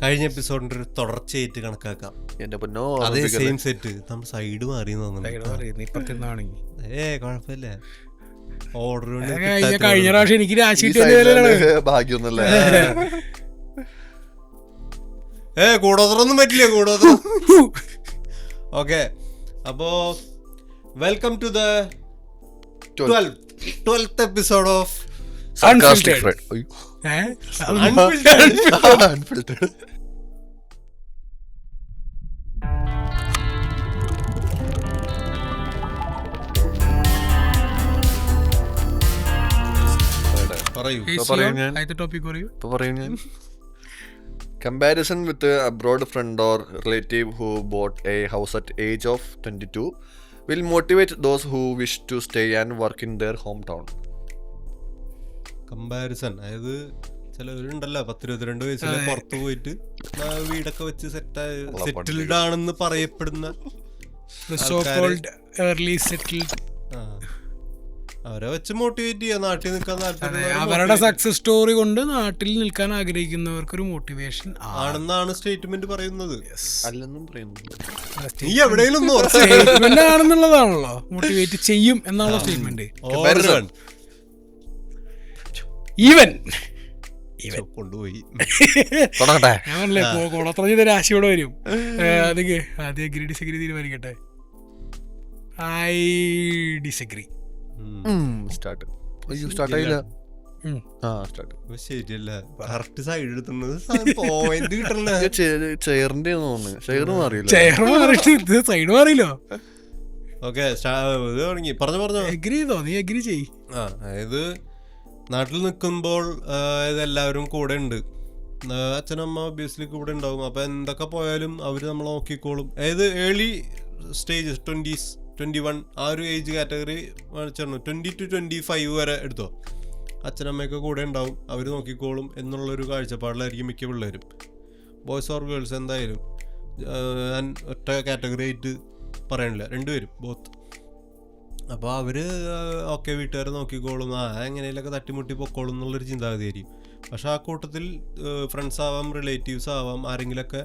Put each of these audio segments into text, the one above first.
കഴിഞ്ഞ എപ്പിസോഡിന്റെ ഒരു തുടർച്ചയായിട്ട് കണക്കാക്കാം. അതേ സെയിം സെറ്റ് നമ്മൾ സൈഡ് മാറി കുഴപ്പമില്ല. ഓർഡർ കഴിഞ്ഞ പ്രാവശ്യം എനിക്ക് ഭാഗ്യൊന്നല്ലേ. കൂടോത്രൊന്നും പറ്റില്ല കൂടോത്രം. ഓക്കെ, അപ്പോ welcome to the 12th episode of Sarcastic Fred. Unfiltered. Comparison with a abroad friend or relative who bought a house at age of 22 will motivate those who wish to stay and work in their hometown. Comparison, അതായത് ചിലവരുണ്ടല്ലോ 10-22 വയസ്സിൽ പുറത്തു പോയിട്ട് വീടൊക്കെ വെച്ച് settled ആണെന്ന് പറയപ്പെടുന്ന അവരെ വെച്ച് മോട്ടിവേറ്റ് ചെയ്യാം നാട്ടിൽ നിൽക്കാൻ താല്പര്യം. അവരുടെ സക്സസ് സ്റ്റോറി കൊണ്ട് നാട്ടിൽ നിൽക്കാൻ ആഗ്രഹിക്കുന്നവർക്ക് ഒരു മോട്ടിവേഷൻ ആണെന്നാണ് സ്റ്റേറ്റ്മെന്റ് പറയുന്നത്. അല്ലെന്നും പറയുന്നു. നീ എവിടെയെങ്കിലും സ്റ്റേറ്റ്മെന്റ് ആണെന്നുള്ളതാണല്ലോ, മോട്ടിവേറ്റ് ചെയ്യും എന്നുള്ള സ്റ്റേറ്റ്മെന്റ്. ഈവൻ കൊണ്ടുപോയി കുളത്ര രാശിയോടെ വരും. അതൊക്കെ ആദ്യം അഗ്രി ഡിസഗ്രി തീരുമാനിക്കട്ടെ. I disagree. ശരിയല്ല, കറക്റ്റ് സൈഡ് എടുത്തുന്നത് പോയിന്റ് കിട്ടണ ചെയറിന്റെ ചെയർ മാറിയിട്ട് സൈഡ് മാറിയില്ലോ. ഓക്കെ, തുടങ്ങി പറഞ്ഞു അഗ്രി ചെയ്തോ? നീ അഗ്രി ചെയ്. അതായത് നാട്ടിൽ നിൽക്കുമ്പോൾ എല്ലാവരും കൂടെ ഉണ്ട്, അച്ഛനമ്മ ഒബ്വിയസ്ലി കൂടെ ഉണ്ടാവും. അപ്പൊ എന്തൊക്കെ പോയാലും അവര് നമ്മളെ നോക്കിക്കോളും. അതായത് ഏർലി സ്റ്റേജ് 20s 21 ആ ഒരു ഏജ് കാറ്റഗറി കാണിച്ചു 20 to 25 വരെ എടുത്തോ, അച്ഛനമ്മയൊക്കെ കൂടെ ഉണ്ടാവും, അവർ നോക്കിക്കോളും എന്നുള്ളൊരു കാഴ്ചപ്പാടിലായിരിക്കും മിക്ക പിള്ളേരും. ബോയ്സ് ഓർ ഗേൾസ് എന്തായാലും ഞാൻ ഒറ്റ കാറ്റഗറി ആയിട്ട് പറയണില്ല, രണ്ടുപേരും ബോത്ത്. അപ്പോൾ അവർ ഓക്കെ വീട്ടുകാരെ നോക്കിക്കോളും, എങ്ങനെയൊക്കെ തട്ടിമുട്ടി പൊക്കോളും എന്നുള്ളൊരു ചിന്താഗതിയായിരിക്കും. പക്ഷെ ആ കൂട്ടത്തിൽ ഫ്രണ്ട്സ് ആവാം, റിലേറ്റീവ്സ് ആവാം, ആരെങ്കിലൊക്കെ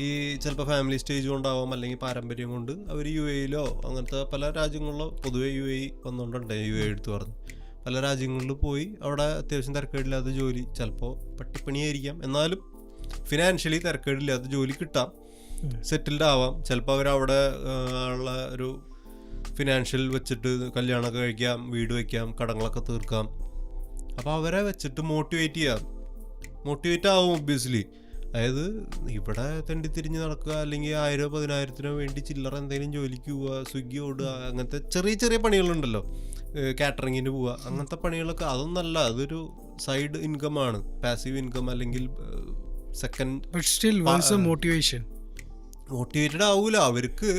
ഈ ചിലപ്പോൾ ഫാമിലി സ്റ്റേജ് കൊണ്ടാവാം, അല്ലെങ്കിൽ പാരമ്പര്യം കൊണ്ട് അവർ UAE അങ്ങനത്തെ പല രാജ്യങ്ങളിലോ, പൊതുവെ UAE വന്നുകൊണ്ടുണ്ട്, UAE എടുത്ത് പറഞ്ഞു പല രാജ്യങ്ങളിൽ പോയി അവിടെ അത്യാവശ്യം തിരക്കേടില്ലാത്ത ജോലി, ചിലപ്പോൾ പട്ടിപ്പണിയായിരിക്കാം, എന്നാലും ഫിനാൻഷ്യലി തിരക്കേടില്ലാത്ത ജോലി കിട്ടാം, സെറ്റിൽഡ് ആവാം. ചിലപ്പോൾ അവരവിടെ ഉള്ള ഒരു ഫിനാൻഷ്യൽ വെച്ചിട്ട് കല്യാണമൊക്കെ കഴിക്കാം, വീട് വയ്ക്കാം, കടങ്ങളൊക്കെ തീർക്കാം. അപ്പോൾ അവരെ വെച്ചിട്ട് മോട്ടിവേറ്റ് ആവും ഒബ്വിയസ്ലി. അതായത് ഇവിടെ തെണ്ടിത്തിരിഞ്ഞ് നടക്കുക, അല്ലെങ്കിൽ 1000-10,000 വേണ്ടി ചില്ലറ എന്തെങ്കിലും ജോലിക്ക് പോവുക, സ്വിഗ്ഗി ഓടുക, അങ്ങനത്തെ ചെറിയ ചെറിയ പണികളുണ്ടല്ലോ, കാറ്ററിങ്ങിന് പോവുക, അങ്ങനത്തെ പണികളൊക്കെ അതൊന്നല്ല, അതൊരു സൈഡ് ഇൻകം ആണ്, പാസീവ് ഇൻകം, അല്ലെങ്കിൽ സെക്കൻഡ് മോട്ടിവേറ്റഡ് ആവൂല അവർക്ക്.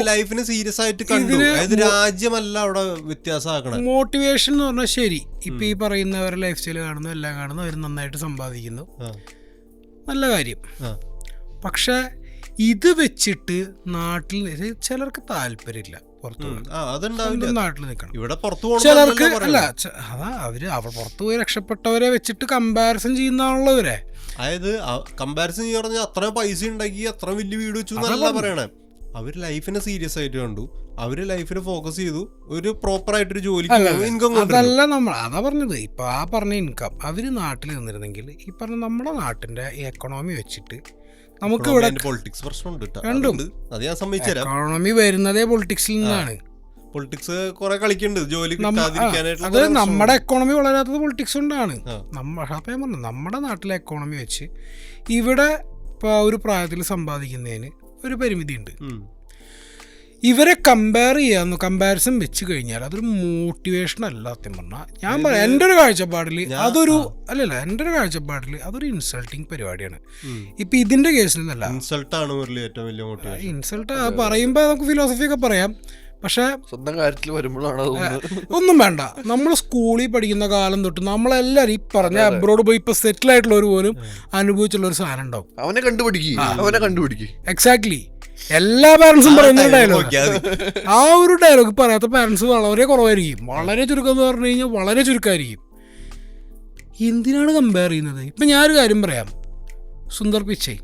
ലൈഫിനെ സീരിയസ് ആയിട്ട് കണ്ടു, അതായത് രാജ്യമല്ല അവിടെ വ്യത്യാസമാക്കണം. മോട്ടിവേഷൻ എന്ന് പറഞ്ഞാൽ ശരി, ഇപ്പൊ ഈ പറയുന്നവരുടെ ലൈഫ് സ്റ്റൈൽ കാണുന്നു, എല്ലാം കാണുന്നു, അവർ നന്നായിട്ട് സമ്പാദിക്കുന്നു, നല്ല കാര്യം. പക്ഷെ ഇത് വെച്ചിട്ട് നാട്ടിൽ ചിലർക്ക് താല്പര്യമില്ല, നാട്ടിൽ നിൽക്കണം, ചിലർക്ക് അല്ല, അവർ പുറത്തു പോയി രക്ഷപ്പെട്ടവരെ വെച്ചിട്ട് കമ്പാരിസൺ ചെയ്യുന്നതാണല്ലോ ഇവരെ. അതായത് കമ്പാരിസൺ ചെയ്യാൻ പറഞ്ഞാൽ അത്ര പൈസ ഉണ്ടാക്കി അത്ര വലിയ വീട് വെച്ചു എന്നല്ല പറയണേ, അവര് ലൈഫിനെ സീരിയസ് ആയിട്ട് കണ്ടു, അവര് ലൈഫിനെ ഫോക്കസ് ചെയ്തു, ഒരു പ്രോപ്പർ ആയിട്ടൊരു ജോലി ഇൻകം. അതല്ല നമ്മൾ അതാ പറഞ്ഞത്, ഇപ്പൊ ആ പറഞ്ഞ ഇൻകം അവര് നാട്ടിൽ നിന്നിരുന്നെങ്കിൽ ഈ പറഞ്ഞ നമ്മുടെ നാട്ടിന്റെ എക്കണോമി വെച്ചിട്ട് നമുക്ക് ഇവിടെ പൊളിറ്റിക്സ് പ്രശ്നമുണ്ട്, അത് ഞാൻ സമ്മതിച്ചുതരാം. എക്കണോമി വരുന്നതേ പൊളിറ്റിക്സിൽ നിന്നാണ്. പൊളിറ്റിക്സ് കുറെ കളിക്കുന്നുണ്ട് ജോലി കിട്ടാതിരിക്കാനായിട്ട്. അത് നമ്മുടെ എക്കോണമി വളരാത്തത് പൊളിറ്റിക്സ് കൊണ്ടാണ്. നമ്മുടെ നാട്ടിലെ എക്കോണമി വെച്ച് ഇവിടെ ഇപ്പൊ ഒരു പ്രായത്തിൽ സമ്പാദിക്കുന്നതിന് ഒരു പരിമിതി ഉണ്ട്. ഇവരെ കമ്പാരിസൺ വെച്ച് കഴിഞ്ഞാൽ അതൊരു മോട്ടിവേഷൻ അല്ല. സത്യം പറഞ്ഞാൽ ഞാൻ പറയാം, എൻ്റെ ഒരു കാഴ്ചപ്പാടിൽ അതൊരു അതൊരു ഇൻസൾട്ടിങ് പരിപാടിയാണ്. ഇപ്പൊ ഇതിന്റെ കേസിലല്ല, ഇൻസൾട്ട് പറയുമ്പോ നമുക്ക് ഫിലോസഫി ഒക്കെ പറയാം, പക്ഷെ സ്വന്തം കാര്യത്തിൽ വരുമ്പോഴാണ് ഒന്നും വേണ്ട. നമ്മൾ സ്കൂളിൽ പഠിക്കുന്ന കാലം തൊട്ട് നമ്മളെല്ലാരും ഈ പറഞ്ഞ അബ്രോഡ് പോയി ഇപ്പൊ സെറ്റിൽ ആയിട്ടുള്ളവർ പോലും അനുഭവിച്ചുള്ള ഒരു സാധനം ഉണ്ടാവും. അവനെ കണ്ടുപിടിക്കും. എക്സാക്ട്ലി, എല്ലാ പാരന്റ്സും പറയുന്ന ഡയലോഗ്. ആ ഒരു ഡയലോഗ് പറയാത്ത പാരന്റ്സ് വളരെ കുറവായിരിക്കും, വളരെ ചുരുക്കം എന്ന് പറഞ്ഞു കഴിഞ്ഞാൽ വളരെ ചുരുക്കമായിരിക്കും. എന്തിനാണ് കമ്പയർ ചെയ്യുന്നത്? ഇപ്പം ഞാനൊരു കാര്യം പറയാം, സുന്ദർ പിച്ചൈ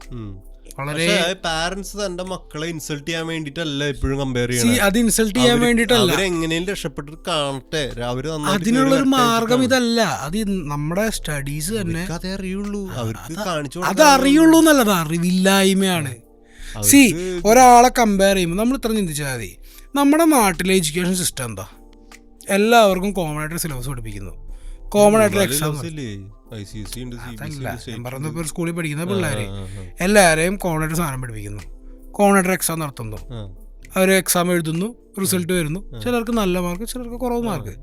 വളരെ പാരന്റ്സ് തന്റെ മക്കളെ ഇൻസൾട്ട് ചെയ്യാൻ വേണ്ടിട്ടല്ല എപ്പോഴും കമ്പയർ അത് ഇൻസൾട്ട് ചെയ്യാൻ വേണ്ടിട്ടല്ല, എങ്ങനെയും രക്ഷപ്പെട്ടിട്ട് കാണട്ടെ. അതിനുള്ളൊരു മാർഗം ഇതല്ല. അത് നമ്മുടെ സ്റ്റഡീസ് തന്നെ അതേ അറിയുള്ളൂ, അവർക്ക് കാണിച്ചു അത് അറിയുള്ളൂ എന്നുള്ളത് അറിവില്ലായ്മയാണ്. സി, ഒരാളെ കമ്പയർ ചെയ്യുമ്പോൾ നമ്മൾ ഇത്ര ചിന്തിച്ചാൽ മതി. നമ്മുടെ നാട്ടിലെ എഡ്യൂക്കേഷൻ സിസ്റ്റം എന്താ? എല്ലാവർക്കും കോമൺ ആയിട്ട് സിലബസ് പഠിപ്പിക്കുന്നു, കോമൺ ആയിട്ട് എക്സാം. അതല്ല ഞാൻ പറയുന്നത്, ഇപ്പോൾ സ്കൂളിൽ പഠിക്കുന്ന പിള്ളേർ എല്ലാവരെയും കോമൺ ആയിട്ട് സാധനം പഠിപ്പിക്കുന്നു, കോമൺ ആയിട്ട് എക്സാം നടത്തുന്നു, അവർ എക്സാം എഴുതുന്നു, റിസൾട്ട് വരുന്നു. ചിലർക്ക് നല്ല മാർക്ക്, ചിലർക്ക് കുറവ് മാർക്ക്.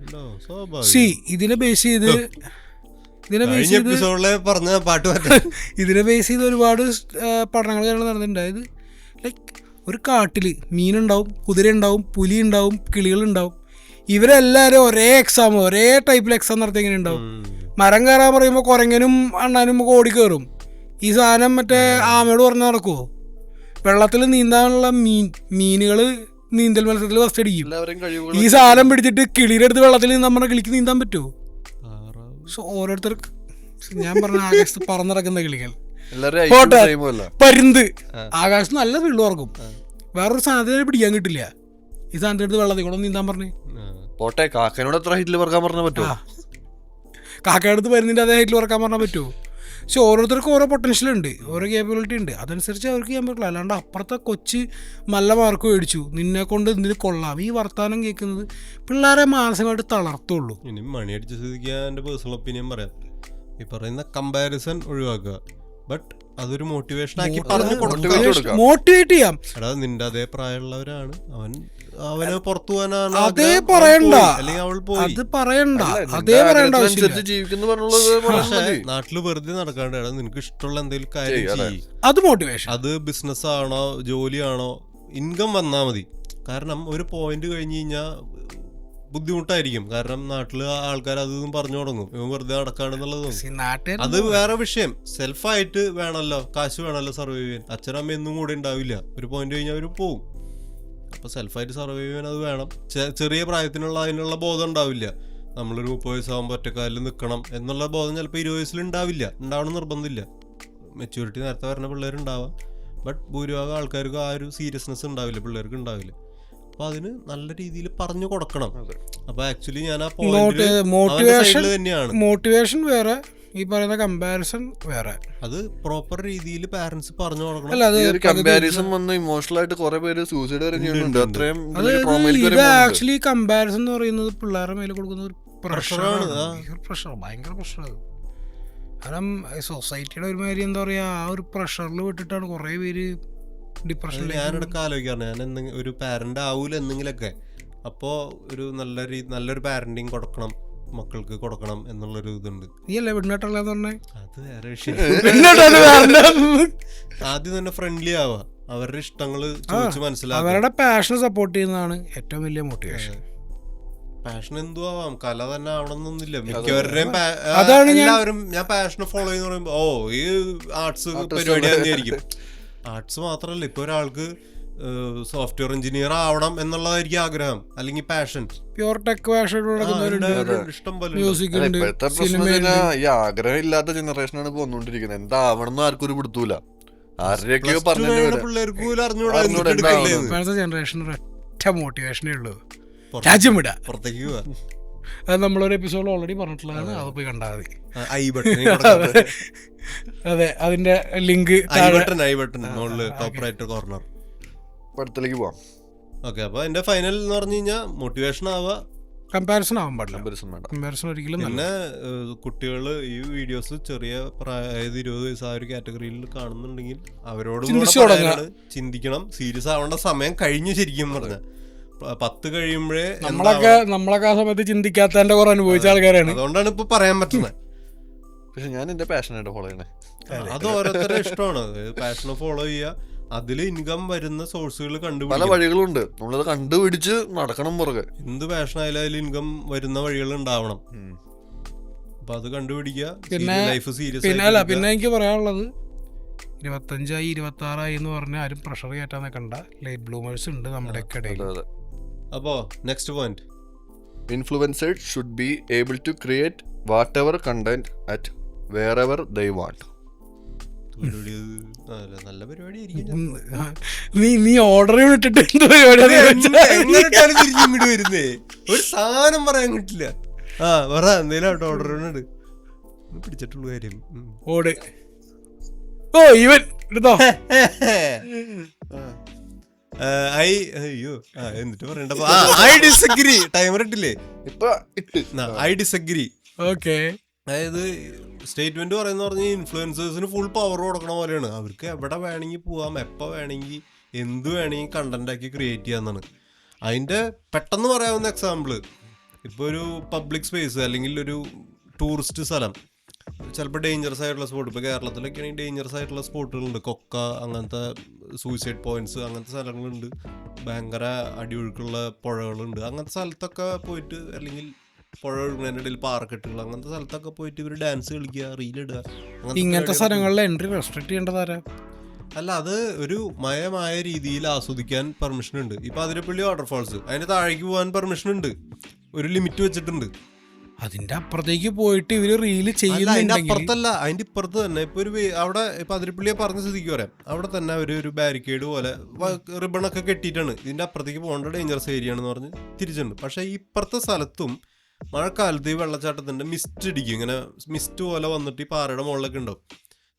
സി, ഇതിനെ ബേസ് ചെയ്ത് ഒരുപാട് പഠനങ്ങൾ നടന്നിട്ടുണ്ട്. അതായത് ലൈക്ക് ഒരു കാട്ടിൽ മീനുണ്ടാവും, കുതിര ഉണ്ടാവും, പുലി ഉണ്ടാവും, കിളികളുണ്ടാവും. ഇവരെല്ലാവരും ഒരേ എക്സാം, ഒരേ ടൈപ്പിൽ എക്സാം നടത്തി എങ്ങനെ ഉണ്ടാവും? മരം കയറാൻ പറയുമ്പോൾ കുരങ്ങനും അണ്ണാനും ഓടി കയറും. ഈ സാധനം മറ്റേ ആമയോട് പറഞ്ഞ് നടക്കുമോ? വെള്ളത്തിൽ നീന്താനുള്ള മീനുകൾ നീന്തൽ മത്സരത്തിൽ ഫസ്റ്റ് അടിക്കും. ഈ സാധനം പിടിച്ചിട്ട് കിളിയുടെ അടുത്ത് വെള്ളത്തിൽ നീന്താൻ പറഞ്ഞാൽ കിളിക്ക് നീന്താൻ പറ്റുമോ? സോ ഓരോരുത്തർക്ക് ഞാൻ പറഞ്ഞ ആകാശത്ത് പറന്നിറക്കുന്ന കിളികൾ, പരുന്ത് ആകാശത്ത് നല്ല വെള്ളം ഇറക്കും, വേറൊരു സാധനത്തിന് പിടിക്കാൻ കിട്ടില്ല. ഈ സാധനത്തിന് അടുത്ത് വെള്ളത്തിൽ കൂടെ നീന്താൻ പറഞ്ഞു കാക്കയടുത്ത് പരുന്നിൻ്റെ അതേ ഹൈറ്റിൽ പറക്കാൻ പറഞ്ഞാൽ പറ്റുമോ? പക്ഷെ ഓരോരുത്തർക്കും ഓരോ പൊട്ടൻഷ്യൽ ഉണ്ട്, ഓരോ കേപ്പബിലിറ്റി ഉണ്ട്, അതനുസരിച്ച് അവർക്ക് ചെയ്യാൻ പറ്റില്ല. അല്ലാണ്ട് അപ്പുറത്തെ കൊച്ച് നല്ല മാർക്ക് മേടിച്ചു, നിന്നെ കൊണ്ട് ഇതിന് കൊള്ളാം, ഈ വർത്താനം കേൾക്കുന്നത് പിള്ളേരെ മാനസികമായിട്ട് തളർത്തുള്ളൂ. ഇനി മണി അടിച്ച സ്ഥിതിക്ക് എൻ്റെ പേഴ്സണൽ ഒപ്പീനിയൻ പറയാം. ഈ പറയുന്ന കമ്പാരിസൺ ഒഴിവാക്കുക, ബട്ട് അതൊരു മോട്ടിവേഷൻ ആക്കി മോട്ടിവേറ്റ് ചെയ്യാം. എടാ നിന്റെ അതേ പ്രായമുള്ളവരാണ്, അവന് പുറത്തു പോകാനാണ്, അതേ പറയണ്ട, അല്ലെങ്കിൽ അവൾ പോയി, അത് പറയണ്ട, അതേ പറയണ്ട. നാട്ടില് വെറുതെ നടക്കാണ്ട് എടാ നിനക്ക് ഇഷ്ടമുള്ള എന്തെങ്കിലും കാര്യം ചെയ്യും. അത് മോട്ടിവേഷൻ. അത് ബിസിനസ് ആണോ ജോലിയാണോ, ഇൻകം വന്നാൽ മതി. കാരണം ഒരു പോയിന്റ് കഴിഞ്ഞ് കഴിഞ്ഞാൽ ബുദ്ധിമുട്ടായിരിക്കും. കാരണം നാട്ടില് ആൾക്കാർ അതൊന്നും പറഞ്ഞു തുടങ്ങും, ഇവൻ വെറുതെ നടക്കാണെന്നുള്ളത്. അത് വേറെ വിഷയം. സെൽഫായിട്ട് വേണമല്ലോ, കാശ് വേണമല്ലോ സർവൈവ് ചെയ്യാൻ. അച്ഛനമ്മ എന്നും കൂടെ ഉണ്ടാവില്ല, ഒരു പോയിന്റ് കഴിഞ്ഞാൽ അവർ പോവും. അപ്പൊ സെൽഫായിട്ട് സർവൈവ് ചെയ്യാൻ അത് വേണം. ചെറിയ പ്രായത്തിനുള്ള അതിനുള്ള ബോധം ഉണ്ടാവില്ല. നമ്മളൊരു 30 വയസ്സാകുമ്പോൾ ഒറ്റക്കാലിൽ നിൽക്കണം എന്നുള്ള ബോധം ചിലപ്പോൾ 20 വയസ്സിൽ ഉണ്ടാവില്ല, ഉണ്ടാവണം നിർബന്ധമില്ല. മെച്യൂരിറ്റി നേരത്തെ വരുന്ന പിള്ളേരുണ്ടാവാം, ബട്ട് ഭൂരിഭാഗം ആൾക്കാർക്ക് ആ ഒരു സീരിയസ്നെസ് ഉണ്ടാവില്ല, പിള്ളേർക്ക് ഉണ്ടാവില്ല. അപ്പൊ അതിന് നല്ല രീതിയിൽ പറഞ്ഞു കൊടുക്കണം. അപ്പൊ ആക്ച്വലി ഞാൻ ആ മോട്ടിവേഷൻ തന്നെയാണ്. മോട്ടിവേഷൻ വേറെ, ഈ പറയുന്ന കമ്പാരിസൺ വേറെ. അത് പ്രോപ്പർ രീതിയിൽ പാരന്റ്സ് പറഞ്ഞു കൊടുക്കണം. കമ്പാരിസൺ വന്ന് ഇമോഷണൽ ആയിട്ട് കുറെ പേര് സൂസൈഡ് വരെ ചെയ്യുന്നുണ്ട്. അത്രയും ഇത് ആക്ച്വലി കമ്പാരിസൺ എന്ന് പറയുന്നത് പിള്ളേരുടെ മേലെ കൊടുക്കുന്ന ഒരു പ്രഷറാണ്, ഭയങ്കര പ്രഷറാണ്. കാരണം സൊസൈറ്റിയുടെ ഒരുമാതിരി എന്താ പറയാ, ആ ഒരു പ്രഷറിൽ വിട്ടിട്ടാണ് കുറെ പേര് ഡിപ്രഷൻ. ഞാനിടക്ക് ആലോചിക്കാറുണ്ട്, ഞാൻ ഒരു പാരന്റ് ആവൂല എന്തെങ്കിലൊക്കെ, അപ്പോൾ ഒരു നല്ലൊരു പാരന്റിങ് കൊടുക്കണം, മക്കൾക്ക് കൊടുക്കണം എന്നുള്ളൊരു ഇതുണ്ട്. നീയല്ലേ വിണ്ണാട്ടല്ലാന്ന് പറഞ്ഞേ? അത് വേറെ വിഷയം. ആദ്യം തന്നെ ഫ്രണ്ട്ലി ആവാ, അവരുടെ ഇഷ്ടങ്ങൾ ചോദിച്ച് മനസ്സിലാക്കുക, അവരുടെ പാഷൻ സപ്പോർട്ട് ചെയ്യുന്നതാണ് ഏറ്റവും വലിയ മോട്ടിവേഷൻ. പാഷൻ എന്തും ആവാം, കല തന്നെ ആവണമെന്നൊന്നുമില്ല. മിക്കവരുടെയും എല്ലാവരും ഞാൻ പാഷനെ ഫോളോ ചെയ്യുന്ന പറയുമ്പോ ഈ ആർട്സ് പരിപാടി തന്നെയായിരിക്കും. ആർട്സ് മാത്രമല്ല, ഇപ്പൊ ഒരാൾക്ക് സോഫ്റ്റ്വെയർ എഞ്ചിനീയർ ആവണം എന്നുള്ളതായിരിക്കും ആഗ്രഹം, അല്ലെങ്കിൽ പാഷൻ. പ്യൂർ ടെക് പാഷൻ ഇഷ്ടം പോലെ. ഇപ്പോഴത്തെ പ്രശ്നം ഈ ആഗ്രഹം ഇല്ലാത്ത ജനറേഷനാണ് ഇപ്പൊ വന്നുകൊണ്ടിരിക്കുന്നത്. എന്താവണമെന്ന് ആർക്കും ഒരു പിടുത്തൂല, ആരുടെയൊക്കെയോ പിള്ളേർക്ക് ഇപ്പോഴത്തെ ജനറേഷൻ ഒറ്റ മോട്ടിവേഷനേ ഉള്ളൂ, രാജ്യം വിടാ, പുറത്തേക്ക് പോവാ. അത് നമ്മളൊരു എപ്പിസോഡ് ഓൾറെഡി പറഞ്ഞിട്ടുള്ളതാണ്, അത് പോയി കണ്ടാൽ മതി. അതെ, അതിന്റെ ലിങ്ക് ടോപ്പ് റൈറ്റ് കോർണർ. അടുത്തേക്ക് പോവാം. ഓക്കെ, അപ്പൊ എന്റെ ഫൈനൽ എന്ന് പറഞ്ഞു കഴിഞ്ഞാൽ മോട്ടിവേഷൻ ആവുക, കമ്പാരിസൺ ആവാൻ പാടില്ല. കമ്പാരിസൺ ഒരിക്കലും. പിന്നെ കുട്ടികള് ഈ വീഡിയോസ് ചെറിയ അതായത് 20 വയസ്സ് ആ ഒരു കാറ്റഗറിയിൽ കാണുന്നുണ്ടെങ്കിൽ അവരോട് ചിന്തിക്കണം. സീരിയസ് ആവേണ്ട സമയം കഴിഞ്ഞു. ശരിക്കും പറഞ്ഞ 10 കഴിയുമ്പോഴേ നമ്മളൊക്കെ ആ സമയത്ത് ചിന്തിക്കാത്തതിന്റെ കുറെ അനുഭവിച്ച ആൾക്കാരാണ്. അതുകൊണ്ടാണ് ഇപ്പൊ പറയാൻ പറ്റുന്നത്. പക്ഷെ ഞാൻ എന്റെ പാഷനായിട്ട് ഫോളോ ചെയ്യണേ, അത് ഓരോരുത്തരുടെ ഇഷ്ടമാണ്. പാഷനെ ഫോളോ ചെയ്യുക, അതിൽ ഇൻകം വരുന്ന സോഴ്സുകൾ കണ്ടുപിടിക്കുക. പല വഴികളുണ്ട്, നമ്മളത് കണ്ടുപിടിച്ച് നടക്കണം പുറകെ. എന്ത് പാഷൻ ആയാലും അതിൽ ഇൻകം വരുന്ന വഴികൾ ഉണ്ടാവണം. അപ്പൊ അത് കണ്ടുപിടിക്കുക. Life serious. പിന്നെ എനിക്ക് പറയാനുള്ളത്, 25 26 എന്ന് പറഞ്ഞാൽ ആരും പ്രഷർ കയറ്റാൻ നിൽക്കണ്ട. ലൈറ്റ് ബ്ലൂമേഴ്സ് ഉണ്ട് നമ്മുടെ ഇടയിൽ. അപ്പോ next point, influencers should be able to create whatever content at wherever they want. നല്ല പരിപാടി ആയിരിക്കും. നീ ഓർഡർ ഇട്ടിട്ട് എന്ത് പരിപാടി തിരിച്ചിങ്ങോട്ട് വരുന്നേ, ഒരു സാധനം പറയാൻ കിട്ടില്ല. പറ എന്തേലും ഓർഡർ ഉണ്ട് പിടിച്ചിട്ടുള്ള കാര്യം. ഓട് ഇവൻ എടുത്തോ. എന്നിട്ട് പറയണ്ട. I disagree. ടൈമർ ഇട്ടില്ലേ? I disagree. ഓക്കെ. അതായത് സ്റ്റേറ്റ്മെന്റ് പറഞ്ഞ ഇൻഫ്ലുവൻസേഴ്സിന് ഫുൾ പവർ കൊടുക്കണ പോലെയാണ്. അവർക്ക് എവിടെ വേണമെങ്കിൽ പോവാം, എപ്പോൾ വേണമെങ്കിൽ എന്ത് വേണമെങ്കിൽ കണ്ടന്റ് ആക്കി ക്രിയേറ്റ് ചെയ്യാന്നാണ്. അതിന്റെ പെട്ടെന്ന് പറയാവുന്ന എക്സാമ്പിള്, ഇപ്പോൾ ഒരു പബ്ലിക് സ്പേസ് അല്ലെങ്കിൽ ഒരു ടൂറിസ്റ്റ് സ്ഥലം, ചിലപ്പോൾ ഡേഞ്ചറസ് ആയിട്ടുള്ള സ്പോട്ട്, ഇപ്പോൾ കേരളത്തിലൊക്കെ ആണെങ്കിൽ ഡേഞ്ചറസ് ആയിട്ടുള്ള സ്പോട്ടുകളുണ്ട്. കൊക്ക, അങ്ങനത്തെ സൂയിസൈഡ് പോയിന്റ്സ്, അങ്ങനത്തെ സ്ഥലങ്ങളുണ്ട്. ഭയങ്കര അടിയൊഴുക്കുള്ള പുഴകളുണ്ട്. അങ്ങനത്തെ സ്ഥലത്തൊക്കെ പോയിട്ട്, അല്ലെങ്കിൽ പുഴ ഒഴുകുന്നതിനിടയിൽ പാറക്കെട്ടുകൾ, അങ്ങനത്തെ സ്ഥലത്തൊക്കെ പോയിട്ട് ഇവർ ഡാൻസ് കളിക്കുക, റീലിടുക. ഇങ്ങനത്തെ സ്ഥലങ്ങളിൽ എൻട്രി റെസ്ട്രിക്ട് ചെയ്യേണ്ടതാരാ? അല്ല, അത് ഒരു മയമായ രീതിയിൽ ആസ്വദിക്കാൻ പെർമിഷൻ ഉണ്ട്. ഇപ്പൊ അതിരപ്പള്ളി വാട്ടർഫാൾസ്, അതിന്റെ താഴേക്ക് പോകാൻ പെർമിഷൻ ഉണ്ട്, ഒരു ലിമിറ്റ് വെച്ചിട്ടുണ്ട്. അതിന്റെ അപ്പുറത്തേക്ക് പോയിട്ട് ഇവര് റീല് ചെയ്യുന്നില്ല. അതിന്റെ അപ്പുറത്തല്ല, അതിന്റെ ഇപ്പുറത്ത് തന്നെ. ഇപ്പൊ ഒരു അവിടെ ഇപ്പൊ അതിരപ്പള്ളിയെ പറഞ്ഞ സ്ഥിതിക്ക് പറയാം, അവിടെ തന്നെ ഒരു ബാരിക്കേഡ് പോലെ റിബണൊക്കെ കെട്ടിയിട്ടാണ്. ഇതിന്റെ അപ്പുറത്തേക്ക് പോകേണ്ട ഡേഞ്ചറസ് ഏരിയ ആണെന്ന് പറഞ്ഞ് തിരിച്ചുണ്ട്. പക്ഷെ ഇപ്പുറത്തെ സ്ഥലത്തും മഴക്കാലത്ത് ഈ വെള്ളച്ചാട്ടത്തിന്റെ മിസ്റ്റ് ഇടിക്കും. ഇങ്ങനെ മിസ്റ്റ് പോലെ വന്നിട്ട് ഈ പാറയുടെ മുകളിലൊക്കെ ഉണ്ടാവും.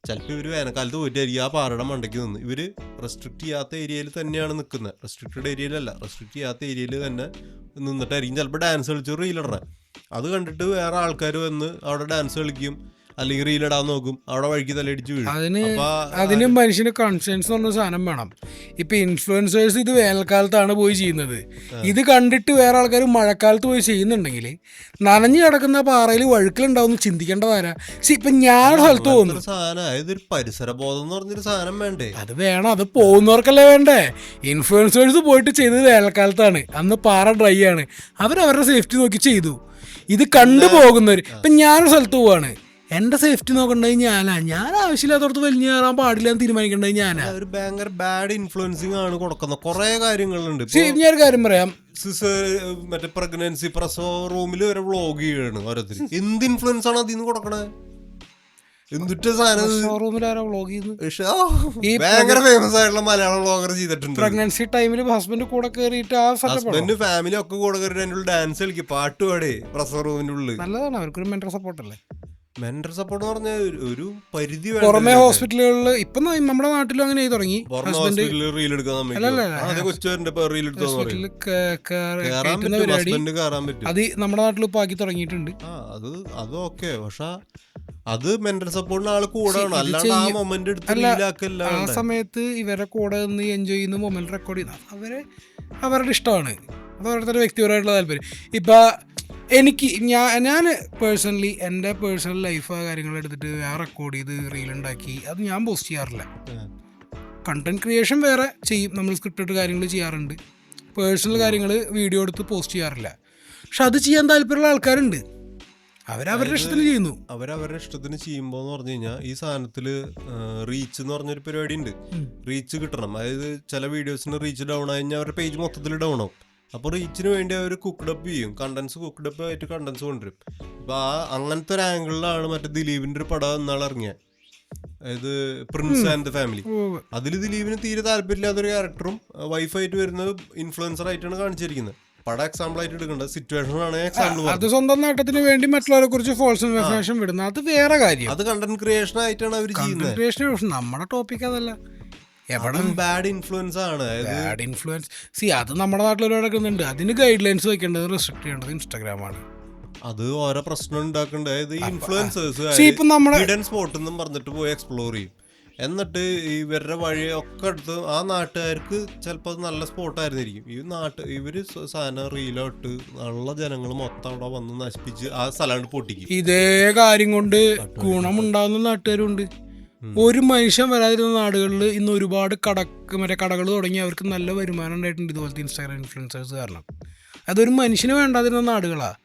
ചിലപ്പോൾ ഇവർ വേനൽക്കാലത്ത് പോയിട്ടായിരിക്കും ആ പാറയുടെ മണ്ടയ്ക്ക് നിന്ന്. ഇവര് റെസ്ട്രിക്ട് ചെയ്യാത്ത ഏരിയയിൽ തന്നെയാണ് നിൽക്കുന്നത്. റെസ്ട്രിക്റ്റഡ് ഏരിയയിലല്ല, റെസ്ട്രിക്ട് ചെയ്യാത്ത ഏരിയയിൽ തന്നെ നിന്നിട്ടായിരിക്കും ചിലപ്പോൾ ഡാൻസ് കളിച്ച് റീലിടണേ. അത് കണ്ടിട്ട് വേറെ ആൾക്കാർ വന്ന് അവിടെ ഡാൻസ് കളിക്കും, അല്ലെങ്കിൽ റീലിടാൻ നോക്കും, അവിടെ വഴിക്ക് തലയിടിച്ച് വീഴും. അതിന് മനുഷ്യന് കോൺഷ്യൻസ് എന്ന് പറഞ്ഞ സാധനം വേണം. ഇപ്പൊ ഇൻഫ്ലുവൻസേഴ്സ് ഇത് വേനൽക്കാലത്താണ് പോയി ചെയ്യുന്നത്. ഇത് കണ്ടിട്ട് വേറെ ആൾക്കാർ മഴക്കാലത്ത് പോയി ചെയ്യുന്നുണ്ടെങ്കിൽ നനഞ്ഞു കിടക്കുന്ന പാറയിൽ വഴുക്കലുണ്ടാവും ചിന്തിക്കേണ്ടതാരാ? ഇപ്പൊ ഞാൻ സ്ഥലത്ത് പോകുന്നു സാധനം, അതായത് ഒരു പരിസര ബോധം എന്ന് പറഞ്ഞൊരു സാധനം വേണ്ടേ? അത് വേണം. അത് പോകുന്നവർക്കല്ലേ വേണ്ടേ? ഇൻഫ്ലുവൻസേഴ്സ് പോയിട്ട് ചെയ്തത് വേനൽക്കാലത്താണ്, അന്ന് പാറ ഡ്രൈ ആണ്, അവരവരുടെ സേഫ്റ്റി നോക്കി ചെയ്തു. ഇത് കണ്ടു പോകുന്നവർ, ഇപ്പൊ ഞാനൊരു സ്ഥലത്ത് പോവാണ്, എന്റെ സേഫ്റ്റി നോക്കണ്ടത് ഞാൻ ആവശ്യമില്ലാത്തടത്ത് വലിഞ്ഞു കയറാൻ പാടില്ല എന്ന് തീരുമാനിക്കേണ്ടത് ഞാനാ. ഒരു ഭയങ്കര ബാഡ് ഇൻഫ്ലുവൻസിങ് ആണ് കൊടുക്കുന്നത്. കുറെ കാര്യങ്ങളുണ്ട്. ഞാനൊരു കാര്യം പറയാം, മറ്റേ പ്രഗ്നൻസി പ്രസവ റൂമിൽ വരെ വ്ളോഗ് ചെയ്യാണ് ഓരോരുത്തർ. എന്ത് ഇൻഫ്ലുവൻസ് ആണ് അതിന്ന് കൊടുക്കണേ? എന്തിട്ട് ഭയങ്കര ഫേമസ് ആയിട്ടുള്ള മലയാളം വ്ളോഗർ ചെയ്തിട്ടുണ്ട്. പ്രഗ്നൻസി ടൈമിൽ ഹസ്ബൻഡ് കൂടെ കയറിയിട്ട് ഹസ്ബൻഡ് ഫാമിലി ഒക്കെ കൂടെ കയറിയിട്ട് അതിൻ്റെ ഉള്ളിൽ ഡാൻസ് കളിക്കും, പാട്ട് പാടേ പ്രസവ റൂമിന്റെ ഉള്ളിൽ. നല്ലതാണ്, അവർക്കൊരു മെന്റൽ സപ്പോർട്ട് അല്ലേ? മെന്റൽ സപ്പോർട്ട് പറഞ്ഞ ഒരു പരിധി പുറമെ ഹോസ്പിറ്റലുകളിൽ ഇപ്പൊ നമ്മുടെ നാട്ടിലും അങ്ങനെ തുടങ്ങി. അത് നമ്മുടെ നാട്ടിൽ ഇപ്പൊ ആക്കി തുടങ്ങിയിട്ടുണ്ട്. അത് ഓക്കെ. പക്ഷെ അത് മെന്റൽ സപ്പോർട്ടിന് ആള് കൂടാണ്, അല്ലാണ്ട് ആ മൊമെന്റ് എടുത്ത് ആ സമയത്ത് ഇവരെ കൂടെ നിന്ന് എൻജോയ് ചെയ്യുന്ന മൊമെന്റ് റെക്കോർഡ് ചെയ്യുന്ന അവരുടെ ഇഷ്ടമാണ്. അത് ഓരോരുത്തരുടെ വ്യക്തിപരമായിട്ടുള്ള താല്പര്യം. ഇപ്പൊ എനിക്ക് ഞാൻ പേഴ്സണലി എൻ്റെ പേഴ്സണൽ ലൈഫ് കാര്യങ്ങൾ എടുത്തിട്ട് ഞാൻ റെക്കോർഡ് ചെയ്ത് റീലുണ്ടാക്കി അത് ഞാൻ പോസ്റ്റ് ചെയ്യാറില്ല. കണ്ടന്റ് ക്രിയേഷൻ വേറെ ചെയ്യും, നമ്മൾ സ്ക്രിപ്റ്റഡ് കാര്യങ്ങൾ ചെയ്യാറുണ്ട്. പേഴ്സണൽ കാര്യങ്ങൾ വീഡിയോ എടുത്ത് പോസ്റ്റ് ചെയ്യാറില്ല. പക്ഷെ അത് ചെയ്യാൻ താല്പര്യമുള്ള ആൾക്കാരുണ്ട്, അവരവരുടെ ഇഷ്ടത്തിന് ചെയ്യുന്നു. അവരവരുടെ ഇഷ്ടത്തിന് ചെയ്യുമ്പോൾ എന്ന് പറഞ്ഞു കഴിഞ്ഞാൽ ഈ സാധനത്തില് റീച്ച് എന്ന് പറഞ്ഞൊരു പരിപാടി ഉണ്ട്. റീച്ച് കിട്ടണം. അതായത് ചില വീഡിയോസിന് റീച്ച് ഡൗൺ ആയി കഴിഞ്ഞാൽ അവരുടെ പേജ് മൊത്തത്തിൽ ഡൗൺ ആവും. അപ്പോൾ റീച്ചിന് വേണ്ടി അവർ കുക്ക്ഡപ്പ് ചെയ്യും, കണ്ടൻസ് കുക്ക്ഡപ്പ് ആയിട്ട് കണ്ടൻസ് കൊണ്ടുവരും. അപ്പോൾ അങ്ങനത്തെ ഒരു ആംഗിളിലാണ് മറ്റേ ദിലീപിൻ്റെ ഒരു പടം എന്നാൾ ഇറങ്ങിയത്, അതായത് പ്രിൻസ് ആൻഡ് ദ ഫാമിലി. അതിൽ ദിലീപിന് തീരെ താല്പര്യമില്ലാത്തൊരു ക്യാരക്ടറും വൈഫായിട്ട് വരുന്നത് ഇൻഫ്ലുവൻസർ ആയിട്ടാണ് കാണിച്ചിരിക്കുന്നത്. പടം എക്സാമ്പിൾ ആയിട്ട് എടുക്കേണ്ടത്, സിറ്റുവേഷൻ ആണ് എക്സാമ്പിൾ. അത് സ്വന്തം നേട്ടത്തിന് വേണ്ടി മറ്റുള്ളവരെ കുറിച്ച് ഫോൾസ് ഇൻഫർമേഷൻ വിടുന്നത് അത് വേറെ കാര്യം. അത് കണ്ടന്റ് ക്രിയേഷൻ ആയിട്ടാണ് അവർ ചെയ്യുന്നത്. നമ്മുടെ ടോപ്പിക് അതല്ല. ബാഡ് ഇൻഫ്ലുവൻസ് ആണ്. ബാഡ് ഇൻഫ്ലുവൻസ് അത് നമ്മുടെ നാട്ടിൽ നടക്കുന്നുണ്ട്. അതിന് ഗൈഡ് ലൈൻസ് വെക്കേണ്ടത്, റെസ്ട്രിക്ട് ചെയ്യേണ്ടത് ഇൻസ്റ്റാഗ്രാമാണ്. അത് ഓരോ പ്രശ്നം ഉണ്ടാക്കേണ്ടത്. അതായത് ഇൻഫ്ലുവൻസേഴ്സ് ഹിഡൻ സ്പോട്ട് എന്നും പറഞ്ഞിട്ട് പോയി എക്സ്പ്ലോർ ചെയ്യും. എന്നിട്ട് ഇവരുടെ വഴിയൊക്കെ എടുത്ത് ആ നാട്ടുകാർക്ക് ചിലപ്പോൾ നല്ല സ്പോട്ടായിരുന്നിരിക്കും. ഇവര് സാധനം റീലോട്ട് നല്ല ജനങ്ങൾ മൊത്തം അവിടെ വന്ന് നശിപ്പിച്ച് ആ സ്ഥലം പൊട്ടിക്കും. ഇതേ കാര്യം കൊണ്ട് ഗുണമുണ്ടാകുന്ന നാട്ടുകാരുണ്ട്. ഒരു മനുഷ്യൻ വരാതിരുന്ന നാടുകളിൽ ഇന്ന് ഒരുപാട് കടകൾ തുടങ്ങി അവർക്ക് നല്ല വരുമാനം ഉണ്ടായിട്ടുണ്ട് ഇതുപോലത്തെ ഇൻസ്റ്റാഗ്രാം ഇൻഫ്ലുവൻസേഴ്സ് കാരണം. അതൊരു മനുഷ്യന് വേണ്ടാതിരുന്ന നാടുകളാണ്.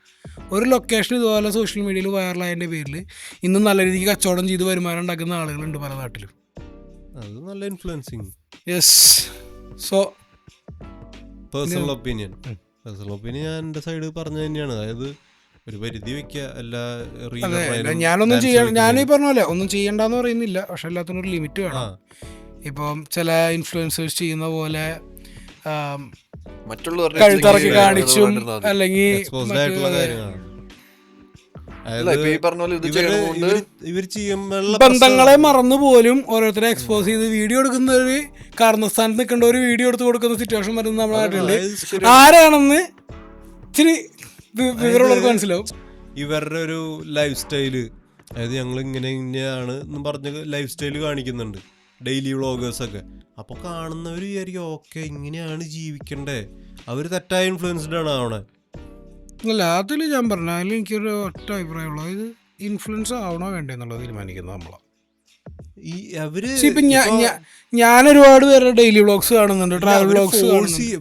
ഒരു ലൊക്കേഷൻ ഇതുപോലെ സോഷ്യൽ മീഡിയയിൽ വൈറലായതിൻ്റെ പേരിൽ ഇന്ന് നല്ല രീതിക്ക് കച്ചവടം ചെയ്ത് വരുമാനം ഉണ്ടാക്കുന്ന ആളുകളുണ്ട് പല നാട്ടിലും. അത് നല്ല influencing. Yes. So personal opinion ഞാൻ എൻ്റെ സൈഡ് പറഞ്ഞു തന്നെയാണ്. അതായത് ഒരു പരിധി വെക്കുക എല്ലാ അതെ. ഞാനൊന്നും ചെയ്യാൻ, ഞാനീ പറഞ്ഞ പോലെ ഒന്നും ചെയ്യണ്ടെന്ന് പറയുന്നില്ല, പക്ഷെ എല്ലാത്തിനും ഒരു ലിമിറ്റ് വേണം. ഇപ്പം ചില ഇൻഫ്ലുവൻസേഴ്സ് ചെയ്യുന്ന പോലെ കഴുത്തിറക്കി കാണിച്ചും അല്ലെങ്കിൽ ബന്ധങ്ങളെ മറന്നുപോലും ഓരോരുത്തരെ എക്സ്പോസ് ചെയ്ത് വീഡിയോ എടുക്കുന്ന ഒരു കാരണസ്ഥാനത്ത് നിൽക്കേണ്ട ഒരു വീഡിയോ എടുത്ത് കൊടുക്കുന്ന സിറ്റുവേഷൻ വരുന്ന നമ്മുടെ നാട്ടിലുണ്ട്. ആരാണെന്ന് ഇച്ചിരി വിവരമുള്ളവർക്ക് മനസ്സിലാവും. ഇവരുടെ ഒരു ലൈഫ് സ്റ്റൈല്, അതായത് ഞങ്ങൾ ഇങ്ങനെയാണ് എന്ന് പറഞ്ഞ് ലൈഫ് സ്റ്റൈല് കാണിക്കുന്നുണ്ട് ഡെയിലി വ്ളോഗേഴ്സൊക്കെ. അപ്പോൾ കാണുന്നവർ വിചാരിക്കും ഓക്കെ ഇങ്ങനെയാണ് ജീവിക്കണ്ടേ, അവർ തെറ്റായ ഇൻഫ്ലുവൻസ്ഡ് ആണ് ആവണേ. അല്ല, അതിൽ ഞാൻ പറഞ്ഞ അതിൽ എനിക്കൊരു ഒറ്റ അഭിപ്രായമുള്ളത്, ഇത് ഇൻഫ്ലുവൻസ് ആവണോ വേണ്ടേ എന്നുള്ളത് തീരുമാനിക്കുന്നത് നമ്മളാണ്. ഞാൻ ഒരുപാട് പേരുടെ ഡെയിലി വ്ളോഗ്സ് കാണുന്നുണ്ട്, ട്രാവൽ വ്ളോഗ്സ്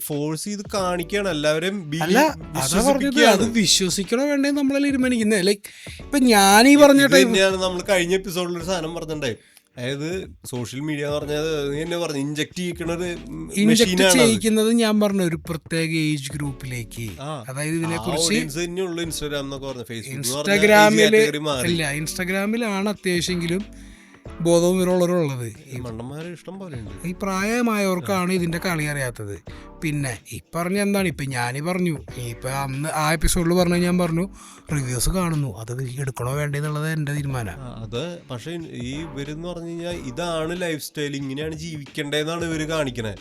ഫോഴ്സ് ചെയ്ത് കാണിക്കാണ് എല്ലാവരും. അതാ പറഞ്ഞത്, അത് വിശ്വസിക്കണോ വേണ്ടേ നമ്മളെ തീരുമാനിക്കുന്നത്. ലൈക്ക് ഇപ്പൊ ഞാൻ ഈ പറഞ്ഞ തന്നെയാണ് നമ്മൾ കഴിഞ്ഞ എപ്പിസോഡിൽ ഒരു സാധനം പറഞ്ഞിട്ടുണ്ടായി. അതായത് സോഷ്യൽ മീഡിയ എന്ന് പറഞ്ഞത് എന്നെ പറഞ്ഞു ഇൻജക്ട് ചെയ്യിക്കുന്നത്. ഞാൻ പറഞ്ഞ ഒരു പ്രത്യേക ഏജ് ഗ്രൂപ്പിലേക്ക്, അതായത് ഇതിനെ കുറിച്ച് ഇൻസ്റ്റാഗ്രാമിലാണ് അത്യാവശ്യമെങ്കിലും ബോധവും വിവരമുള്ളവരുള്ളത്. ഈ പ്രായമായവർക്കാണ് ഇതിന്റെ കളി അറിയാത്തത്. പിന്നെ ഈ പറഞ്ഞ എന്താണ്, ഇപ്പം ഞാനീ പറഞ്ഞു, ഇപ്പം അന്ന് ആ എപ്പിസോഡിൽ പറഞ്ഞ ഞാൻ പറഞ്ഞു റിവ്യൂസ് കാണുന്നു, അത് എടുക്കണോ വേണ്ടെന്നുള്ളത് എൻ്റെ തീരുമാനമാണ്. അത് പക്ഷേ ഈ ഇവരെന്ന് പറഞ്ഞു കഴിഞ്ഞാൽ ഇതാണ് ലൈഫ് സ്റ്റൈൽ, ഇങ്ങനെയാണ് ജീവിക്കേണ്ടതെന്നാണ് ഇവർ കാണിക്കണേ.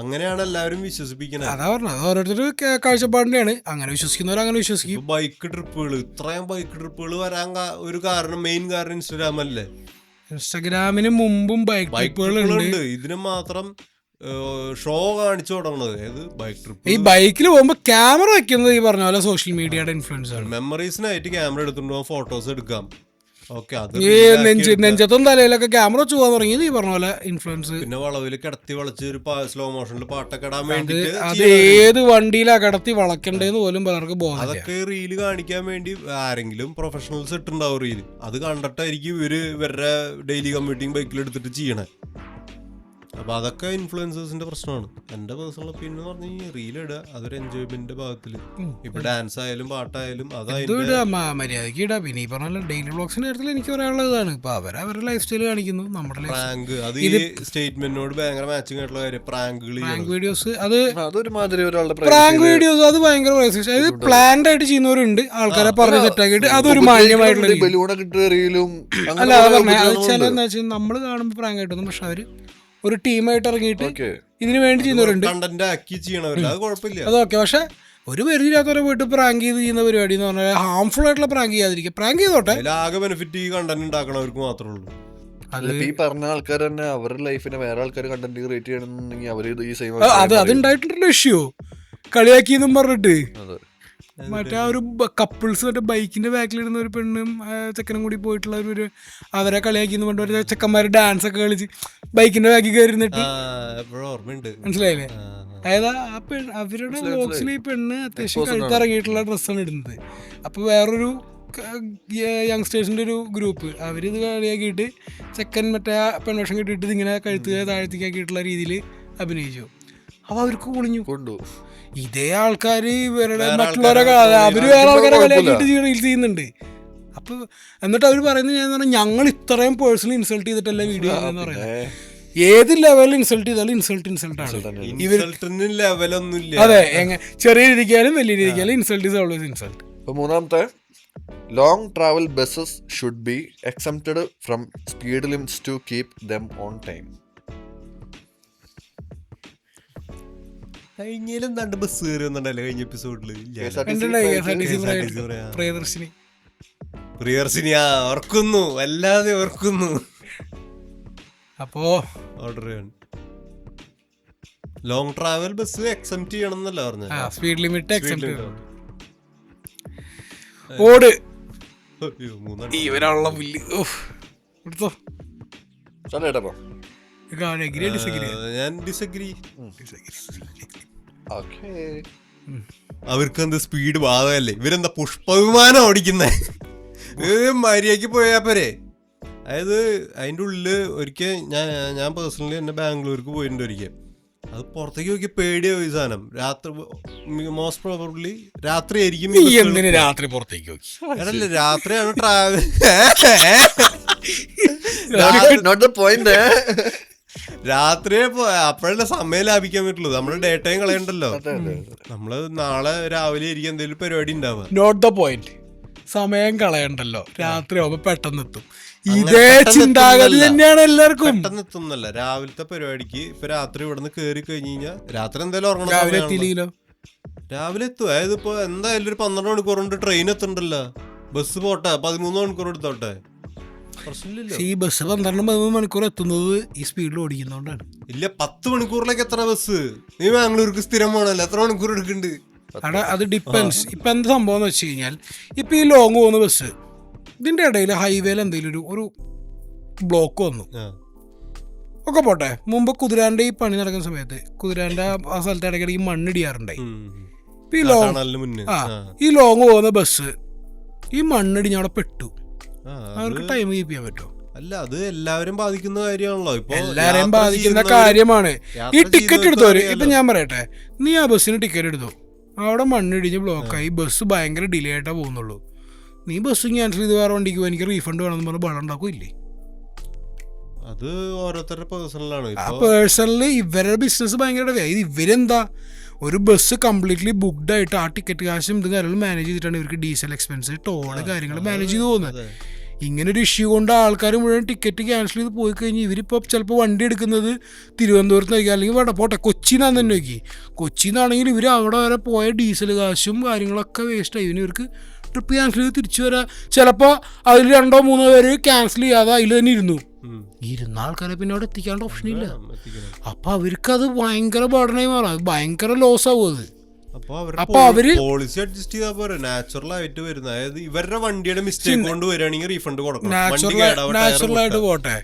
അങ്ങനെയാണ് എല്ലാവരും വിശ്വസിപ്പിക്കുന്നത്. അതാ പറഞ്ഞത്, അത് ഓരോരുത്തർ കാഴ്ചപ്പാടിൻ്റെയാണ്. അങ്ങനെ വിശ്വസിക്കുന്നവർ അങ്ങനെ വിശ്വസിക്കും. ബൈക്ക് ട്രിപ്പുകൾ, ഇത്രയും ബൈക്ക് ട്രിപ്പുകൾ വരാൻ ഒരു കാരണം, മെയിൻ കാരണം ഇൻസ്റ്റാഗ്രാം അല്ലേ. ഇൻസ്റ്റാഗ്രാമിന് മുമ്പും ബൈക്ക് ട്രിപ്പുകളുണ്ട്. ഇതിന് മാത്രം ഷോ കാണിച്ചു തുടങ്ങുന്നത് ബൈക്ക് ട്രിപ്പ്. ഈ ബൈക്കിൽ പോകുമ്പോ ക്യാമറ വെക്കുന്നത് ഈ പറഞ്ഞ പോലെ സോഷ്യൽ മീഡിയയുടെ ഇൻഫ്ലുവൻസ് ആണ്. മെമ്മറീസിനായിട്ട് ക്യാമറ എടുത്തുകൊണ്ട് ഫോട്ടോസ് എടുക്കാം. നെഞ്ചത്തും തലയിലൊക്കെ ക്യാമറ വെച്ച് പോകാൻ തുടങ്ങി ഈ പറഞ്ഞ പോലെ ഇൻഫ്ലുവൻസ്. പിന്നെ വളവിൽ കിടത്തി വളച്ച് ഒരു സ്ലോ മോഷനിൽ പാട്ടൊക്കെ ഇടാൻ വേണ്ടി, അത് ഏത് വണ്ടിയിലാ കിടത്തി വളക്കണ്ടേന്ന് പോലും പലർക്ക് ബോധം. അതൊക്കെ റീല് കാണിക്കാൻ വേണ്ടി ആരെങ്കിലും പ്രൊഫഷണൽസ് ഇട്ടുണ്ടാവും റീല്. അത് കണ്ടിട്ടായിരിക്കും ഇവരുടെ ഡെയിലി കമ്മ്യൂട്ടിങ് ബൈക്കിൽ എടുത്തിട്ട് ചെയ്യണേ. അപ്പൊ അതൊക്കെ ഇൻഫ്ലുവൻസേഴ്സിന്റെ പ്രശ്നമാണ്. എന്റെ പേഴ്സണൽ ഒപ്പീനിയൻ എന്ന് പറഞ്ഞു കഴിഞ്ഞാൽ റീൽ ഇടുക, അതൊരു എൻജോയ്മെന്റിന്റെ ഭാഗത്തില്. ഇപ്പൊ ഡാൻസ് ആയാലും പാട്ടായാലും മര്യാദക്ക് ഇടാം. പിന്നെ ഈ പറഞ്ഞ ഡെയിലി വ്ളോഗ്സിന്റെ കാര്യത്തിൽ എനിക്ക് പറയാനുള്ളതാണ്, ഇപ്പൊ അവരുടെ ലൈഫ് സ്റ്റൈൽ കാണിക്കുന്നു. നമ്മുടെ പ്രാങ്ക്, അത് ഈ സ്റ്റേറ്റ്മെന്റിനോട് ഭയങ്കര മാച്ചിങ് ആയിട്ടുള്ള കാര്യം. പ്രാങ്ക് വീഡിയോസ്, പ്രാങ്ക് വീഡിയോസ് അത് ഭയങ്കര അത് പ്ലാൻഡ് ആയിട്ട് ചെയ്യുന്നവരുണ്ട്, ആൾക്കാരെ പറഞ്ഞ് സെറ്റാക്കിയിട്ട് അതൊരു മാന്യമായിട്ടുള്ള. അല്ല അത് പറഞ്ഞ ചില എന്താ വെച്ചാൽ നമ്മള് കാണുമ്പോൾ പ്രാങ്ക് ആയിട്ടൊന്നും, പക്ഷെ അവര് ഒരു ടീമായിട്ട് ഇറങ്ങിയിട്ട് ഇതിനു വേണ്ടി ചെയ്യുന്നവരുണ്ട്. അതൊക്കെ പക്ഷെ ഒരു പരിധിയില്ലാത്തവരെ പോയിട്ട് പ്രാങ്ക് ചെയ്ത് ചെയ്യുന്ന പരിപാടി എന്ന് പറഞ്ഞാൽ ഹാംഫുൾ ആയിട്ടുള്ള പ്രാങ്ക് ചെയ്യാതിരിക്കുക. പ്രാങ്ക് ചെയ്തോട്ടെ, ബെനിഫിറ്റ് ഈ കണ്ടന്റ് ഉണ്ടാക്കണവർക്ക് മാത്രമേ ഉള്ളൂ. ഈ പറഞ്ഞ ആൾക്കാർ തന്നെ അവരുടെ ലൈഫിനെ വേറെ ആൾക്കാർ കണ്ടന്റ് ക്രിയേറ്റ് ചെയ്യണമെന്നുണ്ടെങ്കിൽ അവര് ഈ സെയിം അതുണ്ടായിട്ടുണ്ടല്ലോ ഇഷ്യൂ, കളിയാക്കിയെന്നും പറഞ്ഞിട്ട്. മറ്റേ ഒരു കപ്പിൾസ് മറ്റേ ബൈക്കിന്റെ ബാക്കിലിരുന്ന ഒരു പെണ്ണും ചെക്കനും കൂടി പോയിട്ടുള്ള ഒരു അവരെ കളിയാക്കിന്ന് പറഞ്ഞ ചെക്കന്മാര് ഡാൻസ് ഒക്കെ കളിച്ച് ബൈക്കിന്റെ ബാക്കിൽ കയറിന്നിട്ട്, മനസ്സിലായില്ലേ? അതായത് ആ അവരുടെ വ്ളോഗ്സിൽ ഈ പെണ്ണ് അത്യാവശ്യം കഴുത്തിറങ്ങിയിട്ടുള്ള ഡ്രസ്സാണ് ഇടുന്നത്. അപ്പോൾ വേറൊരു യങ്സ്റ്റേഴ്സിന്റെ ഒരു ഗ്രൂപ്പ് അവരിത് കളിയാക്കിയിട്ട് ചെക്കൻ മറ്റേ പെൺവേഷം കിട്ടിയിട്ട് ഇതിങ്ങനെ കഴുത്ത് താഴ്ത്തിക്കാക്കിയിട്ടുള്ള രീതിയിൽ അഭിനയിച്ചു. അപ്പോൾ അവർക്ക് കുളിഞ്ഞു. ഇതേ ആൾക്കാർ ഇവരുടെ മറ്റുള്ളവരെ അവര് വേറെ ആൾക്കാരെ കളിയാക്കിയിട്ട് റീൽസ് ചെയ്യുന്നുണ്ട്. അപ്പൊ എന്നിട്ട് അവർ പറയുന്നത് ഞാൻ പറഞ്ഞാൽ ഞങ്ങൾ ഇത്രയും പേഴ്സണലി ഇൻസൾട്ട് ചെയ്തിട്ടല്ല വീഡിയോ എന്ന് പറയുന്നത്. ഏത് ലെവലിൽ ഇൻസൾട്ട് ചെയ്താലും ഇൻസൾട്ടാണ്. അതെ, ചെറിയ രീതിക്കാലും വലിയ രീതിക്കാലും ഇൻസൾട്ട് ഈസ് ഓൾവേസ് ഇൻസൾട്ട്. മൂന്നാമത്തെ, long travel buses should be exempted from speed limits to keep them on time. കഴിഞ്ഞാലും രണ്ട് ബസ് കയറി വന്നിട്ടല്ലേ കഴിഞ്ഞ എപ്പിസോഡില്. പ്രിയദർശിനി ഓർക്കുന്നു, അല്ലാതെ ഓർക്കുന്നു. അപ്പോ ഓർഡർ ചെയ്യണം. ലോങ് ട്രാവൽ ബസ് എക്സെപ്റ്റ് ചെയ്യണം എന്നല്ല പറഞ്ഞത്. സ്പീഡ് ലിമിറ്റ് എക്സെപ്റ്റ് ഓട് ഇവനുള്ള ഞാൻ ഡിസഗ്രി. അവർക്ക് എന്താ സ്പീഡ് ബാധകല്ലേ? ഇവരെന്താ പുഷ്പവിമാനം ഓടിക്കുന്നേ? മര്യാദക്ക് പോയാ പോരെ. അതായത് അതിൻ്റെ ഉള്ളിൽ ഒരിക്കൽ ഞാൻ പേഴ്സണലി എന്നെ ബാംഗ്ലൂർക്ക് പോയിട്ടുണ്ട് ഒരിക്കൽ. അത് പുറത്തേക്ക് നോക്കി പേടിയാവും ഈ സാധനം. രാത്രി മോസ്റ്റ് പ്രോബബ്ലി രാത്രി ആയിരിക്കും. നീ എന്തിനു രാത്രി പുറത്തേക്ക് നോക്കി? അതല്ല, രാത്രിയാണ് ട്രാവൽ. Not the point. രാത്രിയെ അപ്പോഴല്ലേ സമയം ലാഭിക്കാൻ പറ്റുള്ളൂ. നമ്മള് ഡേ ടൈം കളയണ്ടല്ലോ. നമ്മള് നാളെ രാവിലെ ആയിരിക്കും എന്തെങ്കിലും പരിപാടി ഉണ്ടാവുക. Note the point. സമയം കളയണ്ടല്ലോ, രാത്രി ആവുമ്പോ പെട്ടെന്ന് എത്തും. ഇതേ ചിന്താഗതി തന്നെയാണ് എല്ലാവർക്കും. പെട്ടെന്ന് എത്തുന്നല്ല, രാവിലത്തെ പരിപാടിക്ക് ഇപ്പൊ രാത്രി ഇവിടുന്ന് കേറി കഴിഞ്ഞ് കഴിഞ്ഞാൽ രാത്രി എന്തായാലും ഉറങ്ങണം. രാവിലെ എത്തിയില്ലെങ്കിലോ? രാവിലെ എത്തും. അതായത് ഇപ്പൊ എന്തായാലും ഒരു 12 മണിക്കൂർ കൊണ്ട് ട്രെയിൻ എത്തണ്ടല്ലോ. ബസ് പോട്ടെ 13 മണിക്കൂർ എടുത്തോട്ടെ, പ്രശ്നമില്ലല്ലോ. ഈ ബസ് 12-13 മണിക്കൂർ എത്തുന്നത് ഈ സ്പീഡിൽ ഓടിക്കുന്നോണ്ടാണ്. ഇല്ല, 10 മണിക്കൂറിലേക്ക് എത്ര ബസ്? നീ ബാംഗ്ലൂർക്ക് സ്ഥിരം പോകണല്ലോ, എത്ര മണിക്കൂർ എടുക്കുന്നുണ്ട്? അവിടെ അത് ഡിപ്പെൻസ്. ഇപ്പം എന്ത് സംഭവം എന്ന് വെച്ച് കഴിഞ്ഞാൽ, ഇപ്പം ഈ ലോങ് പോകുന്ന ബസ് ഇതിൻ്റെ ഇടയിൽ ഹൈവേയിൽ എന്തെങ്കിലും ഒരു ബ്ലോക്ക് വന്നു ഒക്കെ പോട്ടെ. മുമ്പ് കുതിരാൻ്റെ ഈ പണി നടക്കുന്ന സമയത്ത് കുതിരാൻ്റെ ആ സ്ഥലത്ത് ഇടയ്ക്കിടയ്ക്ക് മണ്ണിടിയാറുണ്ടായി. ഇപ്പം ഈ ലോങ് പോകുന്ന ബസ് ഈ മണ്ണിടിഞ്ഞ് അവിടെ പെട്ടു. അവർക്ക് ടൈം കീപ്പ് ചെയ്യാൻ പറ്റുമോ? അല്ല, അത് എല്ലാവരും ബാധിക്കുന്ന കാര്യമാണല്ലോ. ഇപ്പൊ എല്ലാരെയും ബാധിക്കുന്ന കാര്യമാണ്. ഈ ടിക്കറ്റ് എടുത്തോര്. ഇപ്പൊ ഞാൻ പറയട്ടെ, നീ ആ ബസ്സിന് ടിക്കറ്റ് എടുത്തു, അവിടെ മണ്ണിടിഞ്ഞ് ബ്ലോക്കായി, ബസ് ഭയങ്കര ഡിലേ ആയിട്ടാ പോകുന്നുള്ളൂ. നീ ബസ് ക്യാൻസൽ ചെയ്ത് വേറെ വണ്ടിക്ക് പോകും, എനിക്ക് റീഫണ്ട് വേണമെന്ന് പറഞ്ഞ് ബളം ഉണ്ടാക്കില്ലേ? അത് ഓരോരുത്തരുടെ പേഴ്സണലാണ്. ആ പേഴ്സണല് ഇവരുടെ ബിസിനസ് ഭയങ്കര ഇവരെന്താ, ഒരു ബസ് കംപ്ലീറ്റ്ലി ബുക്ക്ഡ് ആയിട്ട് ആ ടിക്കറ്റ് കാശും ഇത് കാര്യങ്ങൾ മാനേജ് ചെയ്തിട്ടാണ് ഇവർക്ക് ഡീസൽ എക്സ്പെൻസ്, ടോള് കാര്യങ്ങൾ മാനേജ് ചെയ്ത് പോകുന്നത്. ഇങ്ങനെ ഒരു ഇഷ്യൂ കൊണ്ട് ആൾക്കാർ മുഴുവൻ ടിക്കറ്റ് ക്യാൻസൽ ചെയ്ത് പോയി കഴിഞ്ഞ് ഇവരിപ്പോൾ ചിലപ്പോൾ വണ്ടി എടുക്കുന്നത് തിരുവനന്തപുരത്തായിരിക്കും, അല്ലെങ്കിൽ വേണ്ട പോട്ടെ കൊച്ചിന്നാന്ന് തന്നെ നോക്കി. കൊച്ചിന്നാണെങ്കിൽ ഇവർ അവിടെ വരെ പോയ ഡീസൽ കാശും കാര്യങ്ങളൊക്കെ വേസ്റ്റായി. ഇവർക്ക് ട്രിപ്പ് ക്യാൻസൽ ചെയ്ത് തിരിച്ചു വരാം. ചിലപ്പോൾ അതിൽ 2-3 പേര് ക്യാൻസൽ ചെയ്യാതെ അതിൽ തന്നെ ഇരുന്ന ആൾക്കാരെ പിന്നെ അവിടെ എത്തിക്കാണ്ട് ഓപ്ഷൻ ഇല്ല. അപ്പൊ അവർക്കത് ഭയങ്കര ബർഡനായി മാറാം, ഭയങ്കര ലോസ് ആവും അത്. അപ്പൊ അവര് പോളിസി അഡ്ജസ്റ്റ് ചെയ്താൽ പോരെ, നാച്ചുറൽ ആയിട്ട് വരുന്ന. അതായത് ഇവരുടെ വണ്ടിയുടെ മിസ്റ്റേക്ക് കൊണ്ട് വരികയാണെങ്കിൽ റീഫണ്ട് കൊടുക്കണം. നാച്ചുറൽ ആയിട്ട് പോട്ടെ,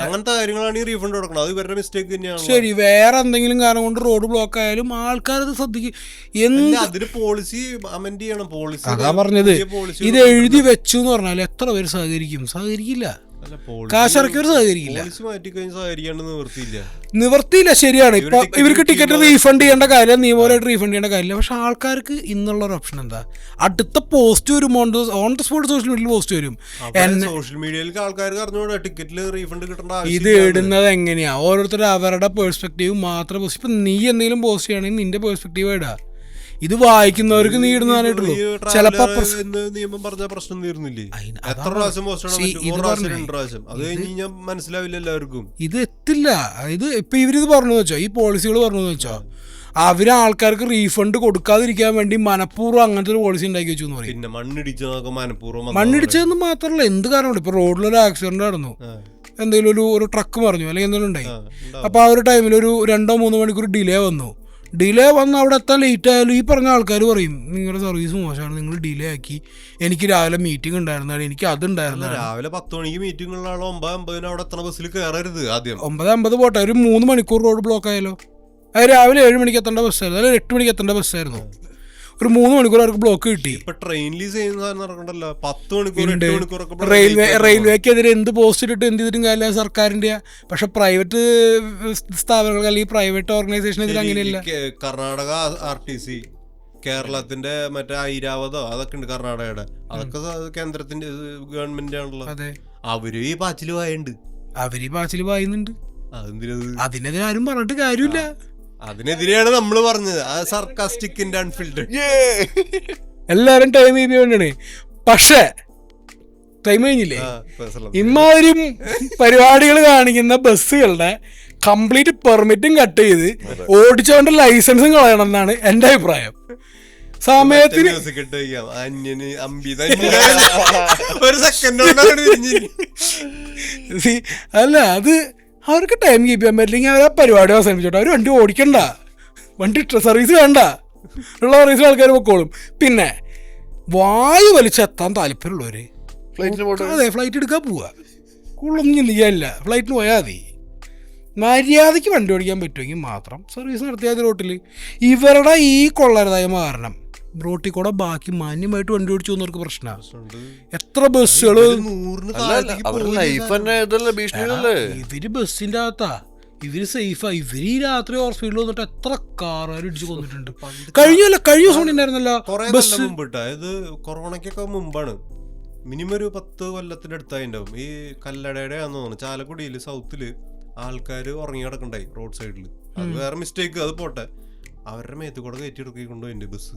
അങ്ങനത്തെ കാര്യങ്ങളാണെങ്കിൽ റീഫണ്ട് കൊടുക്കണം. അത് ഇവരുടെ മിസ്റ്റേക്ക് തന്നെയാണ്. ശരി, വേറെ എന്തെങ്കിലും കാരണം കൊണ്ട് റോഡ് ബ്ലോക്ക് ആയാലും ആൾക്കാരത് ശ്രദ്ധിക്കും. അതിന് പോളിസി അമെൻഡ് ചെയ്യണം. പോളിസി അതാ പറഞ്ഞത്, ഇത് എഴുതി വെച്ചു എന്ന് പറഞ്ഞാൽ എത്ര പേര് സഹകരിക്കും? സഹകരിക്കില്ല. കാശിറക്കിയവർ സഹകരിക്കില്ല. നിവർത്തിയില്ല. ശരിയാണ്. ഇപ്പൊ ഇവർക്ക് ടിക്കറ്റ് റീഫണ്ട് ചെയ്യേണ്ട കാര്യം, നിയമപരമായിട്ട് റീഫണ്ട് ചെയ്യേണ്ട കാര്യമില്ല. പക്ഷെ ആൾക്കാർക്ക് ഇന്നുള്ള ഒരു ഓപ്ഷൻ എന്താ, അടുത്ത പോസ്റ്റ് വരും, ഓൺ ദ സ്പോട്ട് സോഷ്യൽ മീഡിയയിൽ പോസ്റ്റ് വരും. സോഷ്യൽ മീഡിയയിൽ ആൾക്കാർക്ക് ടിക്കറ്റില് റീഫണ്ട് കിട്ടേണ്ട. ഇത് ഇടുന്നത് എങ്ങനെയാ, ഓരോരുത്തർ അവരുടെ പേഴ്സ്പെക്റ്റീവ് മാത്രം പോസ്റ്റ്. ഇപ്പൊ നീ എന്തെങ്കിലും പോസ്റ്റ് ചെയ്യണമെങ്കിൽ നിന്റെ പേഴ്സ്പെക്റ്റീവ് ഇടാ. ഇത് വായിക്കുന്നവർക്ക് നീ ഇടുന്നതായിട്ടുള്ളൂ. ചിലപ്പോ നിയമം പറഞ്ഞ പ്രശ്നം തീർന്നില്ലേ? എത്ര പ്രാവശ്യം മനസ്സിലാവില്ല എല്ലാവർക്കും. ഇത് എത്തില്ല. ഇത് ഇപ്പൊ ഇവരിത് പറഞ്ഞു വെച്ചോ, ഈ പോളിസികൾ പറഞ്ഞു വെച്ചോ, അവര് ആൾക്കാർക്ക് റീഫണ്ട് കൊടുക്കാതിരിക്കാൻ വേണ്ടി മനഃപൂർവ്വം അങ്ങനത്തെ ഒരു പോളിസി ഉണ്ടാക്കി വെച്ചു എന്ന് പറയും. പിന്നെ മണ്ണിടിച്ചതെന്ന് മാത്രമല്ല, എന്ത് കാരണമുണ്ട്. ഇപ്പൊ റോഡിലൊരു ആക്സിഡന്റ് നടന്നു, എന്തെങ്കിലും ഒരു ട്രക്ക് മറിഞ്ഞു അല്ലെങ്കിൽ എന്തെങ്കിലും ഉണ്ടായി. അപ്പൊ ആ ഒരു ടൈമിൽ ഒരു 2-3 മണിക്കൂർ ഡിലേ വന്നു അവിടെ എത്താൻ ലേറ്റ് ആയാലും ഈ പറഞ്ഞ ആൾക്കാർ പറയും നിങ്ങളുടെ സർവീസ് മോശമാണ്, നിങ്ങൾ ഡിലേ ആക്കി, എനിക്ക് രാവിലെ മീറ്റിംഗ് ഉണ്ടായിരുന്നാണ്, എനിക്ക് അതുണ്ടായിരുന്നു. രാവിലെ 10 മണിക്ക് മീറ്റിംഗ് ഉള്ള ആൾ 9:50 അവിടെ എത്ര ബസ്സിൽ കയറരുത്. ആദ്യം 9:50 പോട്ടെ, ഒരു 3 മണിക്കൂർ റോഡ് ബ്ലോക്ക് ആയാലോ. അത് രാവിലെ 7 മണിക്ക് എത്തേണ്ട ബസ്സായിരുന്നു, അല്ലെങ്കിൽ 8 മണിക്ക് എത്തേണ്ട ബസ്സായിരുന്നു. ഒരു 3 മണിക്കൂർ അവർക്ക് ബ്ലോക്ക് കിട്ടി. റെയിൽവേക്കെതിരെ എന്ത് പോസ്റ്റ് ഇട്ടിട്ട് എന്ത് ചെയ്തിട്ടും കാര്യമില്ല, സർക്കാരിന്റെ. പക്ഷെ പ്രൈവറ്റ് സ്ഥാപനങ്ങൾക്ക് അല്ലെങ്കിൽ പ്രൈവറ്റ് ഓർഗനൈസേഷനെതിരെ അങ്ങനെയല്ല. കർണാടക RTC, കേരളത്തിന്റെ മറ്റേ ഐരാവതോ അതൊക്കെ ഉണ്ട് കർണാടകയുടെ, അതൊക്കെ കേന്ദ്രത്തിന്റെ ഗവൺമെന്റ് ആണല്ലോ. അവര് ഈ പാച്ചില് വായുന്നുണ്ട്. അതിനെതിരെ ആരും പറഞ്ഞിട്ട് കാര്യമില്ല. അതിനെതിരെയാണ് നമ്മൾ പറഞ്ഞത്. സർക്കാസ്റ്റിക് അൺഫിൽറ്റഡ്. എല്ലാരും ടൈം ചെയ്തുകൊണ്ടാണ്. പക്ഷേ ടൈം കഴിഞ്ഞില്ലേ? ഇമാതിരി പരിപാടികൾ കാണിക്കുന്ന ബസ്സുകളുടെ കംപ്ലീറ്റ് പെർമിറ്റും കട്ട് ചെയ്ത് ഓടിച്ചോണ്ട് ലൈസൻസും കളയണം എന്നാണ് എന്റെ അഭിപ്രായം. സമയത്തിന് അല്ല, അത് അവർക്ക് ടൈം കീപ്പ് ചെയ്യാൻ പറ്റില്ലെങ്കിൽ അവർ ആ പരിപാടി അവസാനിപ്പിച്ചോട്ടെ. അവർ വണ്ടി ഓടിക്കണ്ട, വണ്ടി സർവീസ് വേണ്ട, ഉള്ള സർവീസിൽ ആൾക്കാർ പൊക്കോളും. പിന്നെ വായു വലിച്ചെത്താൻ താല്പര്യമുള്ളവര് അതെ ഫ്ലൈറ്റ് എടുക്കാൻ പോവുക, കൂടുതലൊന്നും ചിന്തിക്കാനില്ല, ഫ്ലൈറ്റിന് പോയാൽ മതി. മര്യാദയ്ക്ക് വണ്ടി ഓടിക്കാൻ പറ്റുമെങ്കിൽ മാത്രം സർവീസ് നടത്തിയാൽ റോട്ടിൽ. ഇവരുടെ ഈ കൊള്ളരുതായ്മ കാരണം റോട്ടിൽ കൂടെ ബാക്കി മാന്യമായിട്ട് വണ്ടി ഓടിച്ചു പോകുന്നവർക്ക് പ്രശ്നമാണ്. എത്ര ബസ്സുകള് ഇവര് ബസ്സിന്റെ അകത്താ, ഇവര് സേഫാ. ഇവര് ഈ രാത്രി ഓവർ സ്പീഡിൽ വന്നിട്ട് എത്ര കാറുകാർ ഇടിച്ച് കൊന്നിട്ടുണ്ട്. കഴിഞ്ഞ ദിവസം ഉണ്ടായിരുന്നല്ലോ ബസ് മുമ്പ് കേട്ടോ. ഇത് കൊറോണയ്ക്കൊക്കെ മുമ്പാണ്. മിനിമം ഒരു 10 കൊല്ലത്തിന്റെ അടുത്തായിണ്ടാവും. ഈ കല്ലടയുടെ ആണെന്ന് തോന്നുന്നു, ചാലക്കുടിയില് സൗത്തില് ആൾക്കാർ ഉറങ്ങി കിടക്കണ്ടായി റോഡ് സൈഡിൽ. അത് വേറെ മിസ്റ്റേക്ക്, അത് പോട്ടെ. അവരുടെ മേത്ത് കൂടെ കയറ്റി എടുക്കി കൊണ്ടുപോയി ബസ്.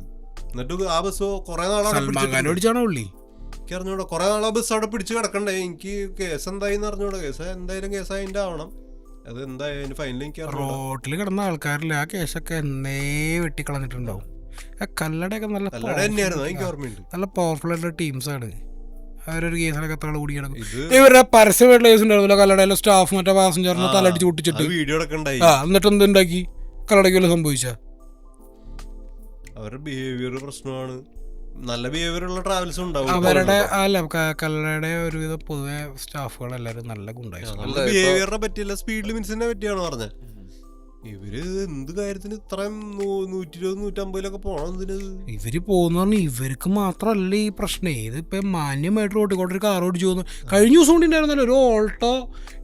എന്നിട്ട് ആ ബസ് കുറെ നാളെ അറിഞ്ഞൂടാ, കുറെ നാളെ ബസ് അവിടെ പിടിച്ച് കിടക്കണ്ടേ. എനിക്ക് കേസ് എന്തായിന്ന് അറിഞ്ഞൂടാ. കേസ് എന്തായാലും കേസ് അതിന്റെ ആവണം. അത് എന്തായാലും ഫൈനൽ എനിക്ക് റോട്ടിൽ കിടന്ന ആൾക്കാരില്ല ആ കേസൊക്കെ എന്നേ വെട്ടിക്കളഞ്ഞിട്ടുണ്ടാവും. ആ കല്ലടയൊക്കെ നല്ല തന്നെയായിരുന്നു, എനിക്ക് ഓർമ്മയുണ്ട്. നല്ല പവർഫുൾ ആയിട്ടുള്ള ടീംസാണ്. അവരൊരു കേസിലൊക്കെ എത്ര കൂടി കിടക്കും. ഇവരുടെ പരസ്യമായിട്ടുള്ള കേസ് ഉണ്ടായിരുന്നല്ലോ, കല്ലടയിലെ സ്റ്റാഫ് മറ്റേ പാസഞ്ചറിനെ തലടിച്ച് പൊട്ടിച്ചിട്ട് വീഡിയോ എന്നിട്ട് എന്തുണ്ടാക്കി, കല്ലടയ്ക്ക് വല്ല സംഭവിച്ച? അവരുടെ ബിഹേവിയർ പ്രശ്നമാണ്. നല്ല ബിഹേവിയർ ഉള്ള ട്രാവൽസ് ഉണ്ടാവും. അവരുടെ അല്ല കല്ലടയുടെ ഒരുവിധം പൊതുവെ സ്റ്റാഫുകൾ എല്ലാവരും നല്ല ഗുണ്ടായി. ബിഹേവിയറിനെ പറ്റിയല്ല, സ്പീഡ് ലിമിറ്റ്സിനെ പറ്റിയാണ് പറഞ്ഞത്. ഇവര് എന്ത് കാര്യത്തിന് ഇത്രയും 120-150 പോണം? ഇവര് പോകുന്ന പറഞ്ഞാൽ ഇവർക്ക് മാത്രല്ല ഈ പ്രശ്നം. ഇതിപ്പോ മാന്യമായിട്ട് റോട്ടിൽ കൂടെ ഒരു കാർ ഓടിച്ചു പോകുന്നു. കഴിഞ്ഞ ദിവസം കൊണ്ട് ഉണ്ടായിരുന്നല്ലോ ഒരു ഓൾട്ടോ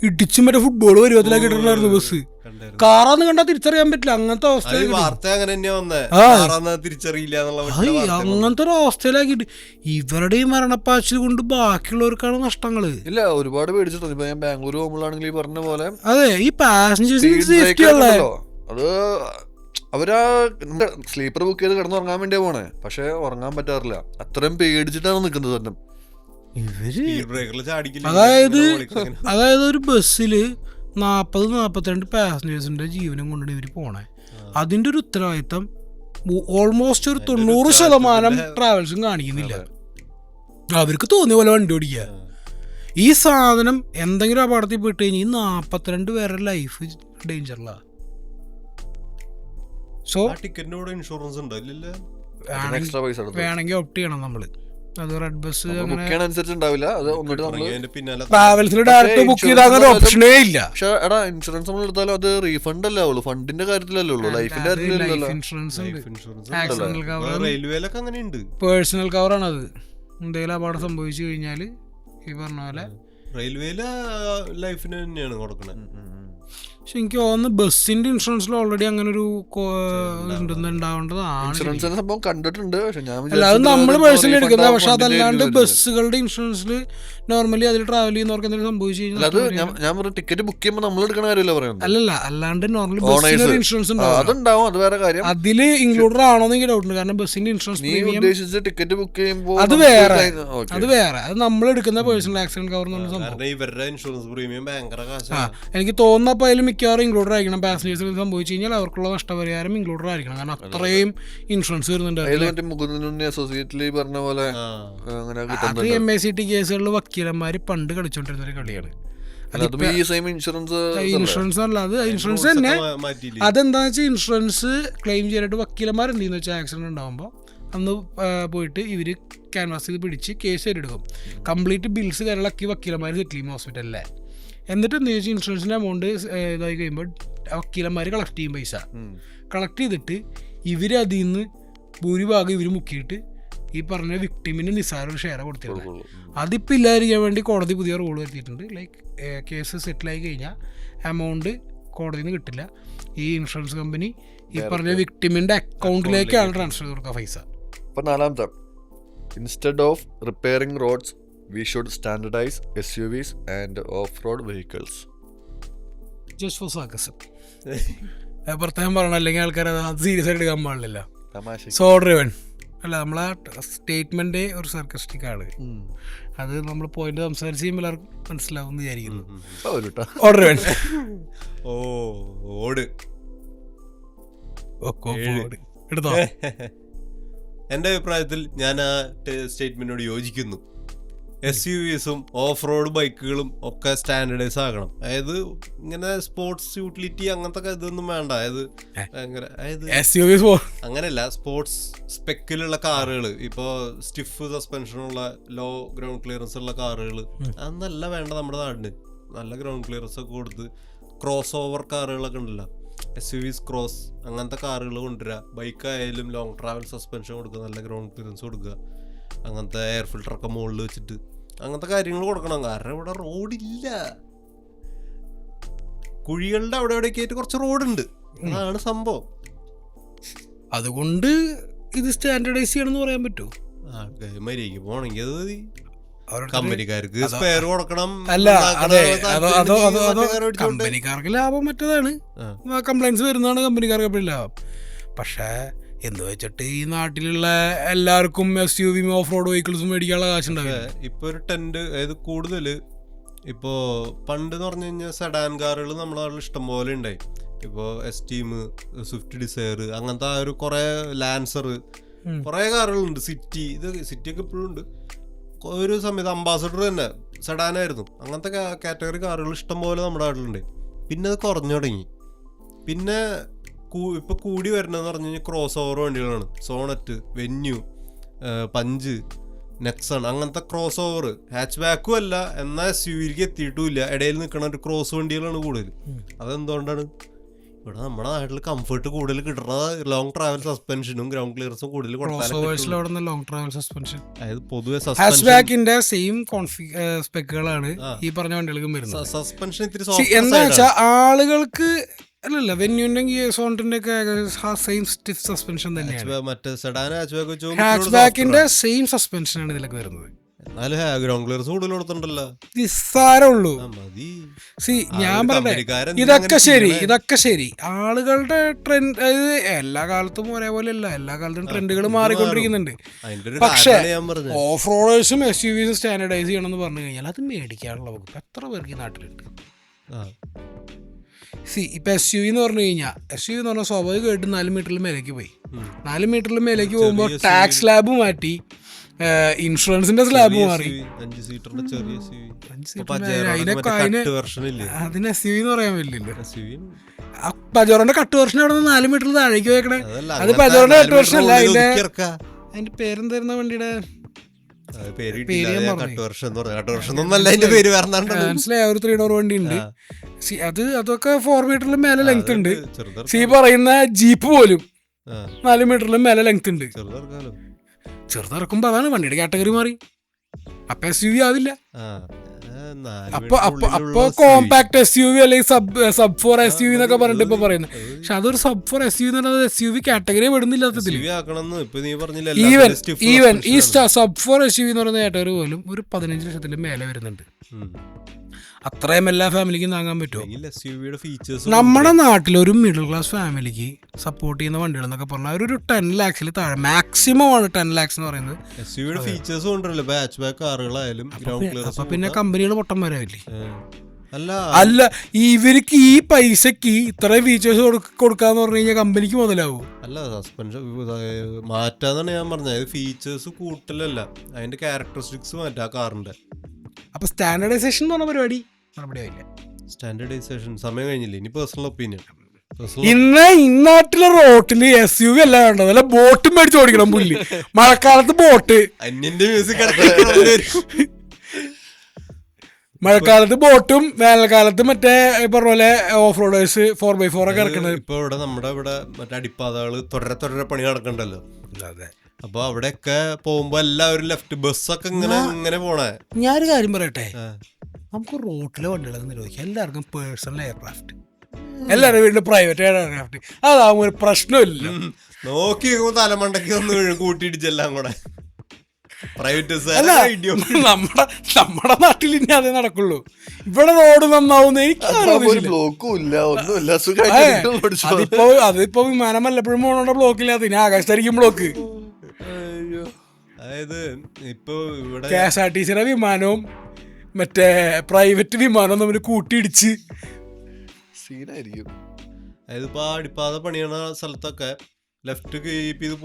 ഇടിച്ചും മറ്റേ ഫുട്ബോൾ പരുവത്തിലാക്കി ഇട്ടിട്ടുണ്ടായിരുന്നു ബസ്. കാറാന്ന് കണ്ടാൽ തിരിച്ചറിയാൻ പറ്റില്ല, അങ്ങനത്തെ അവസ്ഥ. അങ്ങനത്തെ ഒരു അവസ്ഥയിലാക്കിട്ട് ഇവരുടെ ഈ മരണപ്പാച്ചിൽ കൊണ്ട് ബാക്കിയുള്ളവർക്കാണ് നഷ്ടങ്ങള്. ഇല്ല, ഒരുപാട് പേടിച്ചിട്ടുണ്ട്. ഞാൻ ബാംഗ്ലൂർ പോകുമ്പോഴാണെങ്കിൽ ഈ പറഞ്ഞ പോലെ അതെ, ഈ പാസഞ്ചേഴ്സിന് സേഫ്റ്റി ഉള്ളേ. അത് അവരാ സ്ലീപ്പർ ബുക്ക് ചെയ്ത് കിടന്നുറങ്ങാൻ വേണ്ടിയാ പോണേ, പക്ഷെ ഉറങ്ങാൻ പറ്റാറില്ല. അത്രയും പേടിച്ചിട്ടാണ് നിൽക്കുന്നത് തന്നെ ഇവര്. അതായത് ഒരു ബസ്സില് 40-42 പാസഞ്ചേഴ്സിന്റെ ജീവനം കൊണ്ടാണ് ഇവര് പോണേ. അതിന്റെ ഒരു ഉത്തരവാദിത്തം ഓൾമോസ്റ്റ് ഒരു 90% ട്രാവൽസും കാണിക്കുന്നില്ല. അവർക്ക് തോന്നിയ പോലെ വണ്ടി ഓടിക്കുക. ഈ സാധനം എന്തെങ്കിലും അപകടത്തിൽ പെട്ട് കഴിഞ്ഞാൽ ഈ 42 പേരുടെ ലൈഫ് ഡേഞ്ചറിലാ. സോ ഇൻഷുറൻസ് വേണമെങ്കിൽ ഓപ്റ്റ് ചെയ്യണം നമ്മള്. അത് റെഡ് ബസ് ട്രാവൽസിൽ ഡയറക്റ്റ് ബുക്ക് ചെയ്താൽ ഓപ്ഷനേ ഇല്ല. പക്ഷെ എടാ, ഇൻഷുറൻസ് നമ്മൾ എടുത്താലും അത് റീഫണ്ട് അല്ലേ ഉള്ളൂ, ഫണ്ടിന്റെ കാര്യത്തിലല്ലേ ഉള്ളൂ. ലൈഫിന്റെ പേഴ്സണൽ കവർ ആണ്. അത് എന്തെങ്കിലും അപകടം സംഭവിച്ചു കഴിഞ്ഞാല് ഈ പറഞ്ഞ പോലെ റെയിൽവേയിലെ ലൈഫിന് തന്നെയാണ് കൊടുക്കുന്നത്. പക്ഷെ എനിക്ക് തോന്നുന്നു ബസ്സിന്റെ ഇൻഷുറൻസിൽ ഓൾറെഡി അങ്ങനെ ഒരു ഉണ്ടാവേണ്ടതാണ്. സംഭവം കണ്ടിട്ടുണ്ട്, അല്ല അത് നമ്മൾ പേഴ്സണലി എടുക്കുന്നത്. പക്ഷെ അതല്ലാണ്ട് ബസ്സുകളുടെ ഇൻഷുറൻസിൽ നോർമലി അതിൽ ട്രാവൽ ചെയ്യുന്നവർക്ക് എന്തെങ്കിലും സംഭവിച്ചു കഴിഞ്ഞാൽ ടിക്കറ്റ് ബുക്ക് ചെയ്യുമ്പോൾ നമ്മൾ എടുക്കുന്ന കാര്യമല്ല പറയുന്നത്. അല്ലല്ല, അല്ലാണ്ട് നോർമലി ബസ്സിന്റെ ഇൻഷുറൻസ് അതുണ്ടാവും, അത് വേറെ കാര്യം. അതില് ഇൻക്ലൂഡഡ് ആണോന്ന് എനിക്ക് ഡൗട്ട് ഉണ്ട്. കാരണം ബസ്സിന്റെ ഇൻഷുറൻസ് ടിക്കറ്റ് ബുക്ക് ചെയ്യുമ്പോൾ അത് വേറെ, അത് നമ്മൾ എടുക്കുന്ന പേഴ്സണൽ ആക്സിഡന്റ് കവർ എന്നുള്ള സംഭവം. ഇവരുടെ ഇൻഷുറൻസ് പ്രീമിയം ഭയങ്കര എനിക്ക് തോന്നുന്നപ്പോൾ അതിൽ മിക്കവാറും ഇൻക്ലൂഡഡ് ആയിരിക്കണം. പാസഞ്ചേഴ്സിന് സംഭവിച്ചു കഴിഞ്ഞാൽ അവർക്കുള്ള നഷ്ടപരിഹാരം ഇൻക്ലൂഡഡ് ആയിരിക്കണം. കാരണം അത്രയും ഇൻഷുറൻസ് വരുന്നുണ്ട്. അത് MACT കേസുകളിൽ വക്കീലന്മാര് പണ്ട് കളിച്ചോണ്ടിരുന്ന ഒരു കളിയാണ്. ഇൻഷുറൻസ് അല്ല, അത് ഇൻഷുറൻസ് തന്നെ. അതെന്താന്ന് വെച്ചാൽ ഇൻഷുറൻസ് ക്ലെയിം ചെയ്യാനായിട്ട് വക്കീലന്മാർ എന്തെന്ന് വെച്ചാൽ ആക്സിഡന്റ് ഉണ്ടാകുമ്പോൾ അന്ന് പോയിട്ട് ഇവര് ക്യാൻവാസ് ചെയ്ത് പിടിച്ച് കേസ് എടുക്കും. കംപ്ലീറ്റ് ബിൽസ് കാര്യങ്ങളൊക്കെ വക്കീലന്മാർ സെറ്റിൽ ചെയ്യും ഹോസ്പിറ്റലിലെ. എന്നിട്ട് എന്താ വെച്ചാൽ ഇൻഷുറൻസിൻ്റെ എമൗണ്ട് ഇതായി കഴിയുമ്പോൾ വക്കീലന്മാർ കളക്ട് ചെയ്യും പൈസ. കളക്ട് ചെയ്തിട്ട് ഇവർ അതിൽ നിന്ന് ഭൂരിഭാഗം ഇവർ മുക്കിയിട്ട് ഈ പറഞ്ഞ വിക്ടിമിന് നിസ്സാര ഒരു ഷെയർ കൊടുത്തിരുന്നത്. അതിപ്പോൾ ഇല്ലാതിരിക്കാൻ വേണ്ടി കോടതി പുതിയ റൂൾ വരുത്തിയിട്ടുണ്ട്. ലൈക്ക് കേസ് സെറ്റിലായി കഴിഞ്ഞാൽ എമൗണ്ട് കോടതിയിൽ നിന്ന് കിട്ടില്ല. ഈ ഇൻഷുറൻസ് കമ്പനി ഈ പറഞ്ഞ വിക്ടിമിൻ്റെ അക്കൗണ്ടിലേക്കാണ് ട്രാൻസ്ഫർ ചെയ്ത് കൊടുക്കുക പൈസ. ഇപ്പം നാലാമത്തെ, instead of repairing roads we should standardize SUVs and off-road vehicles. Just for sarcasm. പ്രത്യേകം പറയണം, അല്ലെങ്കിൽ ആൾക്കാർ അത് സീരിയസ് ആയിട്ട് എടുക്കാൻ പാടില്ല. സോ ഡ്രിവൻ അല്ല, നമ്മളെ സ്റ്റേറ്റ്മെന്റ് ഒരു സർക്കസ്റ്റിക് ആണ്. അത് നമ്മൾ പോയിന്റ് സംസാരിച്ച് ചെയ്യുമ്പോൾ എല്ലാവർക്കും മനസ്സിലാവും എന്ന് വിചാരിക്കുന്നു. എടുത്തോ. എൻ്റെ അഭിപ്രായത്തിൽ ഞാൻ ആ സ്റ്റേറ്റ്മെന്റിനോട് യോജിക്കുന്നു. SUVസും ഓഫ് റോഡ് ബൈക്കുകളും ഒക്കെ സ്റ്റാൻഡേർഡൈസ് ആകണം. അതായത് ഇങ്ങനെ സ്പോർട്സ് യൂട്ടിലിറ്റി അങ്ങനത്തെ ഇതൊന്നും വേണ്ട. അങ്ങനെയല്ല, സ്പോർട്സ് സ്പെക്കിലുള്ള കാറുകൾ, ഇപ്പോൾ സ്റ്റിഫ് സസ്പെൻഷനുള്ള ലോ ഗ്രൗണ്ട് ക്ലിയറൻസ് ഉള്ള കാറുകൾ അതൊന്നല്ല വേണ്ട നമ്മുടെ നാടിന്. നല്ല ഗ്രൗണ്ട് ക്ലിയറൻസ് ഒക്കെ കൊടുത്ത് ക്രോസ് ഓവർ കാറുകളൊക്കെ ഉണ്ടല്ലോ, SUVs ക്രോസ് അങ്ങനത്തെ കാറുകൾ കൊണ്ടുവരിക. ബൈക്കായാലും ലോങ് ട്രാവൽ സസ്പെൻഷൻ കൊടുക്കുക, നല്ല ഗ്രൗണ്ട് ക്ലിയറൻസ് കൊടുക്കുക, അങ്ങനത്തെ എയർ ഫിൽറ്ററൊക്കെ മുകളിൽ വെച്ചിട്ട് അങ്ങനത്തെ കാര്യങ്ങൾ കൊടുക്കണം. കാരണം ഇവിടെ റോഡില്ല. കുഴികളുടെ അവിടെ എവിടെയൊക്കെ ആയിട്ട് കുറച്ച് റോഡുണ്ട്, അതാണ് സംഭവം. അതുകൊണ്ട് ഇത് സ്റ്റാൻഡർഡൈസ് ചെയ്യണമെന്ന് പറയാൻ പറ്റുമോ? മര്യാദക്ക് പോണെങ്കിൽ അത് മതി. കമ്പനിക്കാർക്ക് സ്പെയർ കൊടുക്കണം. അല്ല, അതെ, അതോ കമ്പനിക്കാർക്ക് ലാഭം മറ്റേതാണ്, കംപ്ലൈൻസ് വരുന്നതാണ് കമ്പനിക്കാർക്ക് എപ്പോഴും ലാഭം. പക്ഷേ എന്ന് വെച്ചിട്ട് ഈ നാട്ടിലുള്ള എല്ലാവർക്കും SUV ഓഫ് റോഡ് വെഹിക്കിൾസും മേടിക്കാനുള്ള കാശുണ്ടാവില്ല. ഇപ്പൊ ഒരു ടെന്റ് അതായത് കൂടുതൽ ഇപ്പോൾ പണ്ട് എന്ന് പറഞ്ഞു കഴിഞ്ഞാൽ സെഡാൻ കാറുകൾ നമ്മുടെ നാട്ടിൽ ഇഷ്ടം പോലെ ഉണ്ടായി. ഇപ്പോൾ എസ്റ്റീം, സ്വിഫ്റ്റ് ഡിസയർ, അങ്ങനത്തെ ആ ഒരു കുറേ ലാൻസർ, കുറേ കാറുകളുണ്ട്. സിറ്റിയൊക്കെ ഇപ്പോഴും ഉണ്ട്. ഒരു സമയത്ത് അംബാസഡർ തന്നെ സെഡാനായിരുന്നു. അങ്ങനത്തെ കാറ്റഗറി കാറുകൾ ഇഷ്ടം പോലെ നമ്മുടെ നാട്ടിലുണ്ട്. പിന്നെ അത് കുറഞ്ഞു തുടങ്ങി. പിന്നെ ഇപ്പൊ കൂടി വരുന്നതെന്ന് പറഞ്ഞു കഴിഞ്ഞാൽ ക്രോസ് ഓവർ വണ്ടികളാണ്. സോണറ്റ്, വെന്യൂ, പഞ്ച്, നെക്സൺ, അങ്ങനത്തെ ക്രോസ് ഓവർ. ഹാച്ച് ബാക്കും അല്ല, എന്നാൽ SUVക്ക് എത്തിയിട്ടും ഇല്ല, ഇടയിൽ നിൽക്കുന്ന ഒരു ക്രോസ് വണ്ടികളാണ് കൂടുതൽ. അതെന്തുകൊണ്ടാണ്? ഇവിടെ നമ്മുടെ നാട്ടിൽ കംഫർട്ട് കൂടുതൽ കിട്ടുന്നത് ലോങ് ട്രാവൽ സസ്പെൻഷനും ഗ്രൗണ്ട് ക്ലിയറൻസും കൂടുതൽ ഹാച്ച്ബാക്കിന്റെ സെയിം സ്പെക്കുകളാണ് ഈ പറഞ്ഞ വണ്ടികൾക്കും വരുന്നത്. സസ്പെൻഷൻ ഇത്തിരി എന്താ വെച്ചാൽ ആളുകൾക്ക് അല്ലല്ല വെന്യൂന്റെ സോണിന്റെ ഒക്കെ സെയിം സ്റ്റിഫ് സസ്പെൻഷൻ തന്നെയാണ്. മറ്റേ സെഡാൻ ഹാച്ച്ബാക്കിന്റെ സെയിം സസ്പെൻഷൻ ആണ് ഇതിലൊക്കെ വരുന്നത്. ഗ്രൗണ്ട് ക്ലിയറൻസ് കൂടുതൽ കൊടുത്തിട്ടുണ്ടല്ലോ, നിസ്സാരമുള്ളൂ. ഞാൻ പറഞ്ഞേ ഇതൊക്കെ ശരി. ആളുകളുടെ ട്രെൻഡ്, അതായത് എല്ലാ കാലത്തും ഒരേപോലെ അല്ല, എല്ലാ കാലത്തും ട്രെൻഡുകൾ മാറിക്കൊണ്ടിരിക്കുന്നുണ്ട്. പക്ഷേ ഓഫ് റോഡേഴ്സും SUVസും സ്റ്റാൻഡർഡൈസ് ചെയ്യണമെന്ന് പറഞ്ഞു കഴിഞ്ഞാൽ അത് മേടിക്കാനുള്ള വകുപ്പ് എത്ര പേർക്ക് ഈ നാട്ടിലുണ്ട്? ഇപ്പൊ SUV എന്ന് പറഞ്ഞു കഴിഞ്ഞാൽ SUV എന്ന് പറഞ്ഞാൽ സ്വാഭാവികമായിട്ട് 4 മീറ്ററിൽ മേലേക്ക് പോയി. 4 മീറ്ററിൽ മേലേക്ക് പോകുമ്പോൾ ടാക്സ് സ്ലാബ് മാറ്റി, ഇൻഷുറൻസിന്റെ സ്ലാബ് മാറി. അതിന് SUV എന്ന് പറയാൻ പറ്റില്ലല്ലോ. പജോറിന്റെ കട്ട് വെർഷൻ അവിടെ നിന്ന് 4 മീറ്ററിൽ താഴേക്ക് പോയേക്കണേ. അത് പജോറിന്റെ കട്ട് വെർഷൻ അല്ല. അതിന്റെ പേരെന്തായിരുന്നു വണ്ടിയുടെ? മനസ്സിലായ ഒരു 3 ഡോർ വണ്ടി ഉണ്ട്. അതൊക്കെ 4 മീറ്ററിലും മേലെ ലെങ്ത് ഉണ്ട്. പറയുന്ന ജീപ്പ് പോലും 4 മീറ്ററിലും മേലെ ലെങ്ത് ഉണ്ട്. ചെറുതിറക്കുമ്പോ അതാണ് വണ്ടിയുടെ കാറ്റഗറി മാറി. അപ്പൊ SUV ആവില്ല. അപ്പൊ കോമ്പാക്ട് SUV അല്ലെങ്കിൽ സബ് 4 SUV എന്നൊക്കെ പറഞ്ഞിട്ട് ഇപ്പൊ പറയുന്നത്. പക്ഷെ അതൊരു സബ് 4 SUV എന്ന് പറയുന്നത് SUV കാറ്റഗറി പെടുന്നില്ല. ഈവൻ ഈ സബ് 4 SUV എന്ന് പറയുന്ന കാറ്റഗറി പോലും ഒരു 15 ലക്ഷത്തിന് മേലെ വരുന്നുണ്ട്. അത്രയും എല്ലാ ഫാമിലിക്കും താങ്ങാൻ പറ്റുമോ? നമ്മുടെ നാട്ടിലൊരു മിഡിൽ ക്ലാസ് ഫാമിലിക്ക് സപ്പോർട്ട് ചെയ്യുന്ന വണ്ടികൾ എന്നൊക്കെ പറഞ്ഞാൽ ഒരു 10 lakhs താഴെ മാക്സിമം ആണ്. 10 lakhs എന്ന് പറയുന്നത്. അപ്പൊ പിന്നെ കമ്പനികൾ പൊട്ടന്മാരാവില്ലേ? അല്ല, ഇവർക്ക് ഈ പൈസക്ക് ഇത്രയും ഫീച്ചേഴ്സ് കൊടുക്കാന്ന് പറഞ്ഞു കഴിഞ്ഞാൽ കമ്പനിക്ക് മുതലാവും. അല്ല, സസ്പെൻഷൻ മാറ്റാന്നാണ് ഞാൻ പറഞ്ഞത്. ഫീച്ചേഴ്സ് കൂട്ടലല്ല, അതിന്റെ ക്യാരക്ടറിസ്റ്റിക്സ് മാറ്റാ കാറിന്റെ. അപ്പൊ സ്റ്റാൻഡർഡൈസേഷൻ എന്ന് പറഞ്ഞ പരിപാടി നടപടിയായില്ല. സ്റ്റാൻഡർഡൈസേഷൻ സമയം കഴിഞ്ഞില്ലേ? ഇനി പേഴ്സണൽ ഒപ്പീനിയൻ. ഇന്നാട്ടിലെ റോട്ടില് SUV അല്ല വേണ്ടത്, അല്ല ബോട്ടും മേടിച്ച് ഓടിക്കണം. പുല്ല് മഴക്കാലത്ത് ബോട്ട്, അന്യന്റെ മ്യൂസിക് മഴക്കാലത്ത് ബോട്ടും വേനൽക്കാലത്ത് മറ്റേ പറഞ്ഞ പോലെ ഓഫ് റോഡേഴ്സ് 4x4 ഒക്കെ ഇറക്കുന്നത്. ഇപ്പൊ ഇവിടെ നമ്മുടെ ഇവിടെ മറ്റേ അടിപ്പാതകള് തുടരെ പണി നടക്കണ്ടല്ലോ. അതെ. അപ്പൊ അവിടെയൊക്കെ പോകുമ്പോ എല്ലാവരും ലെഫ്റ്റ് ബസ്സൊക്കെ ഇങ്ങനെ പോണേ. ഞാനൊരു കാര്യം പറയട്ടെ, നമുക്ക് റോട്ടിലെ വണ്ടികളൊക്കെ നിരോധിക്കാം. എല്ലാവർക്കും പേഴ്സണൽ എയർക്രാഫ്റ്റ്, എല്ലാവരും വീട്ടിൽ പ്രൈവറ്റ് എയർക്രാഫ്റ്റ്. അതാകുമ്പോ ഒരു പ്രശ്നമില്ല. നോക്കി തലമണ്ടയ്ക്ക് ഒന്ന് കൂട്ടിയിടിച്ചെല്ലാം കൂടെ പ്രൈവറ്റ്. നമ്മുടെ നാട്ടിൽ ഇനി അതേ നടക്കുള്ളൂ. ഇവിടെ റോഡ് നന്നാവുന്ന അതിപ്പോ വിമാനം വല്ലപ്പോഴും പോകണ ബ്ലോക്കില്ലാത്ത ഇനി ആകാശത്തായിരിക്കും ബ്ലോക്ക്. അതായത് ഇപ്പൊ ഇവിടെ KSRTCയുടെ വിമാനവും മറ്റേ പ്രൈവറ്റ് വിമാനവും തമ്മിൽ കൂട്ടിയിടിച്ച് സീനായിരിക്കും. അതായത് ഇപ്പൊ അടിപ്പാത പണിയണ സ്ഥലത്തൊക്കെ ലെഫ്റ്റ് കീപ്പ് ചെയ്ത്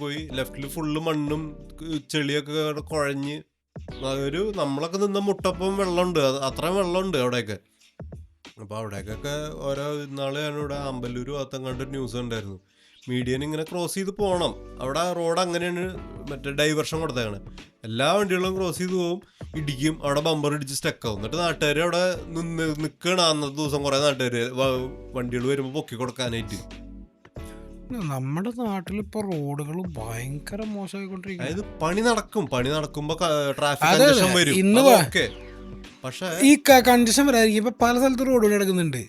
പോയി ലെഫ്റ്റില് ഫുള്ള് മണ്ണും ചെളിയൊക്കെ കുഴഞ്ഞ് നമ്മളൊക്കെ നിന്ന മുട്ടപ്പം വെള്ളമുണ്ട്, അത്രയും വെള്ളമുണ്ട് അവിടെയൊക്കെ. അപ്പൊ അവിടേക്കൊക്കെ ഓരോ നാളെ ഞാനിവിടെ അമ്പലൂർ ഭാഗത്തങ്ങാണ്ട് ന്യൂസ് ഉണ്ടായിരുന്നു. മീഡിയൻ ഇങ്ങനെ ക്രോസ് ചെയ്ത് പോകണം. അവിടെ റോഡ് അങ്ങനെയാണ് മറ്റേ ഡൈവേർഷൻ കൊടുത്തേക്കാണ്. എല്ലാ വണ്ടികളും ക്രോസ് ചെയ്ത് പോകും, ഇടിക്കും, അവിടെ ബമ്പർ ഇടിച്ച് സ്റ്റക്കാവും. എന്നിട്ട് നാട്ടുകാർ അവിടെ നിൽക്കണം. അന്നത്തെ ദിവസം കുറെ നാട്ടുകാർ വണ്ടികൾ വരുമ്പോൾ പൊക്കി കൊടുക്കാനായിട്ട്. നമ്മുടെ നാട്ടിൽ ഇപ്പൊ റോഡുകൾ ഭയങ്കര മോശമായിക്കൊണ്ടിരിക്കും. അതായത് പണി നടക്കുമ്പോ ട്രാഫിക് കൺജഷൻ വരും. പക്ഷേ ഈ കൺജഷൻ വരാതിരിക്കും. ഇപ്പൊ പല സ്ഥലത്ത് റോഡ് കിടക്കുന്നുണ്ട്.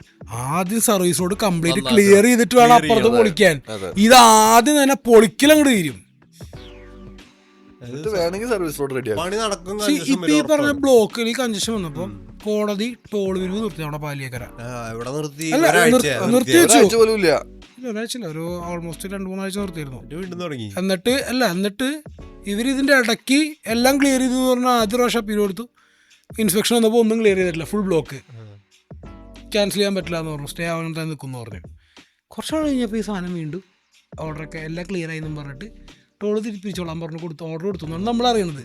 ആദ്യം സർവീസ് റോഡ് കംപ്ലീറ്റ് ക്ലിയർ ചെയ്തിട്ട് വേണം അപ്പുറത്ത് പൊളിക്കാൻ. ഇത് ആദ്യം തന്നെ പൊളിക്കലങ്ങോട്ട് തീരും. വേണമെങ്കിൽ സർവീസ് റോഡ് റെഡി പണി നടക്കും. ഇപ്പൊ ഈ പറഞ്ഞ ബ്ലോക്കിൽ ഈ കൺജഷൻ വന്നപ്പോ കോടതി ടോൾ പിരിവ് നിർത്തി നമ്മുടെ പാലിയേക്കര. നിർത്തി വെച്ചു. ഒരാഴ്ചയില്ല, ഒരു ഓൾമോസ്റ്റ് 2-3 ആഴ്ച നിർത്തിയിരുന്നു. എന്നിട്ട് ഇവരിതിന്റെ ഇടയ്ക്ക് എല്ലാം ക്ലിയർ ചെയ്തു എന്ന് പറഞ്ഞാൽ ആദ്യ പ്രാവശ്യം അപ്പീൽ കൊടുത്തു. ഇൻസ്പെക്ഷൻ വന്നപ്പോൾ ഒന്നും ക്ലിയർ ചെയ്തിട്ടില്ല. ഫുൾ ബ്ലോക്ക്, ക്യാൻസൽ ചെയ്യാൻ പറ്റില്ല എന്ന് പറഞ്ഞു. സ്റ്റേ ആവാൻ തന്നെ നിൽക്കുമെന്ന് പറഞ്ഞു. കുറച്ചാൾ കഴിഞ്ഞപ്പോൾ ഈ സാധനം വീണ്ടും ഓർഡറൊക്കെ എല്ലാം ക്ലിയർ ആയി എന്നും പറഞ്ഞിട്ട് ടോള് തിരിപ്പിച്ചോളാൻ പറഞ്ഞു ഓർഡർ കൊടുത്തു എന്നാണ് നമ്മളറിയണത്.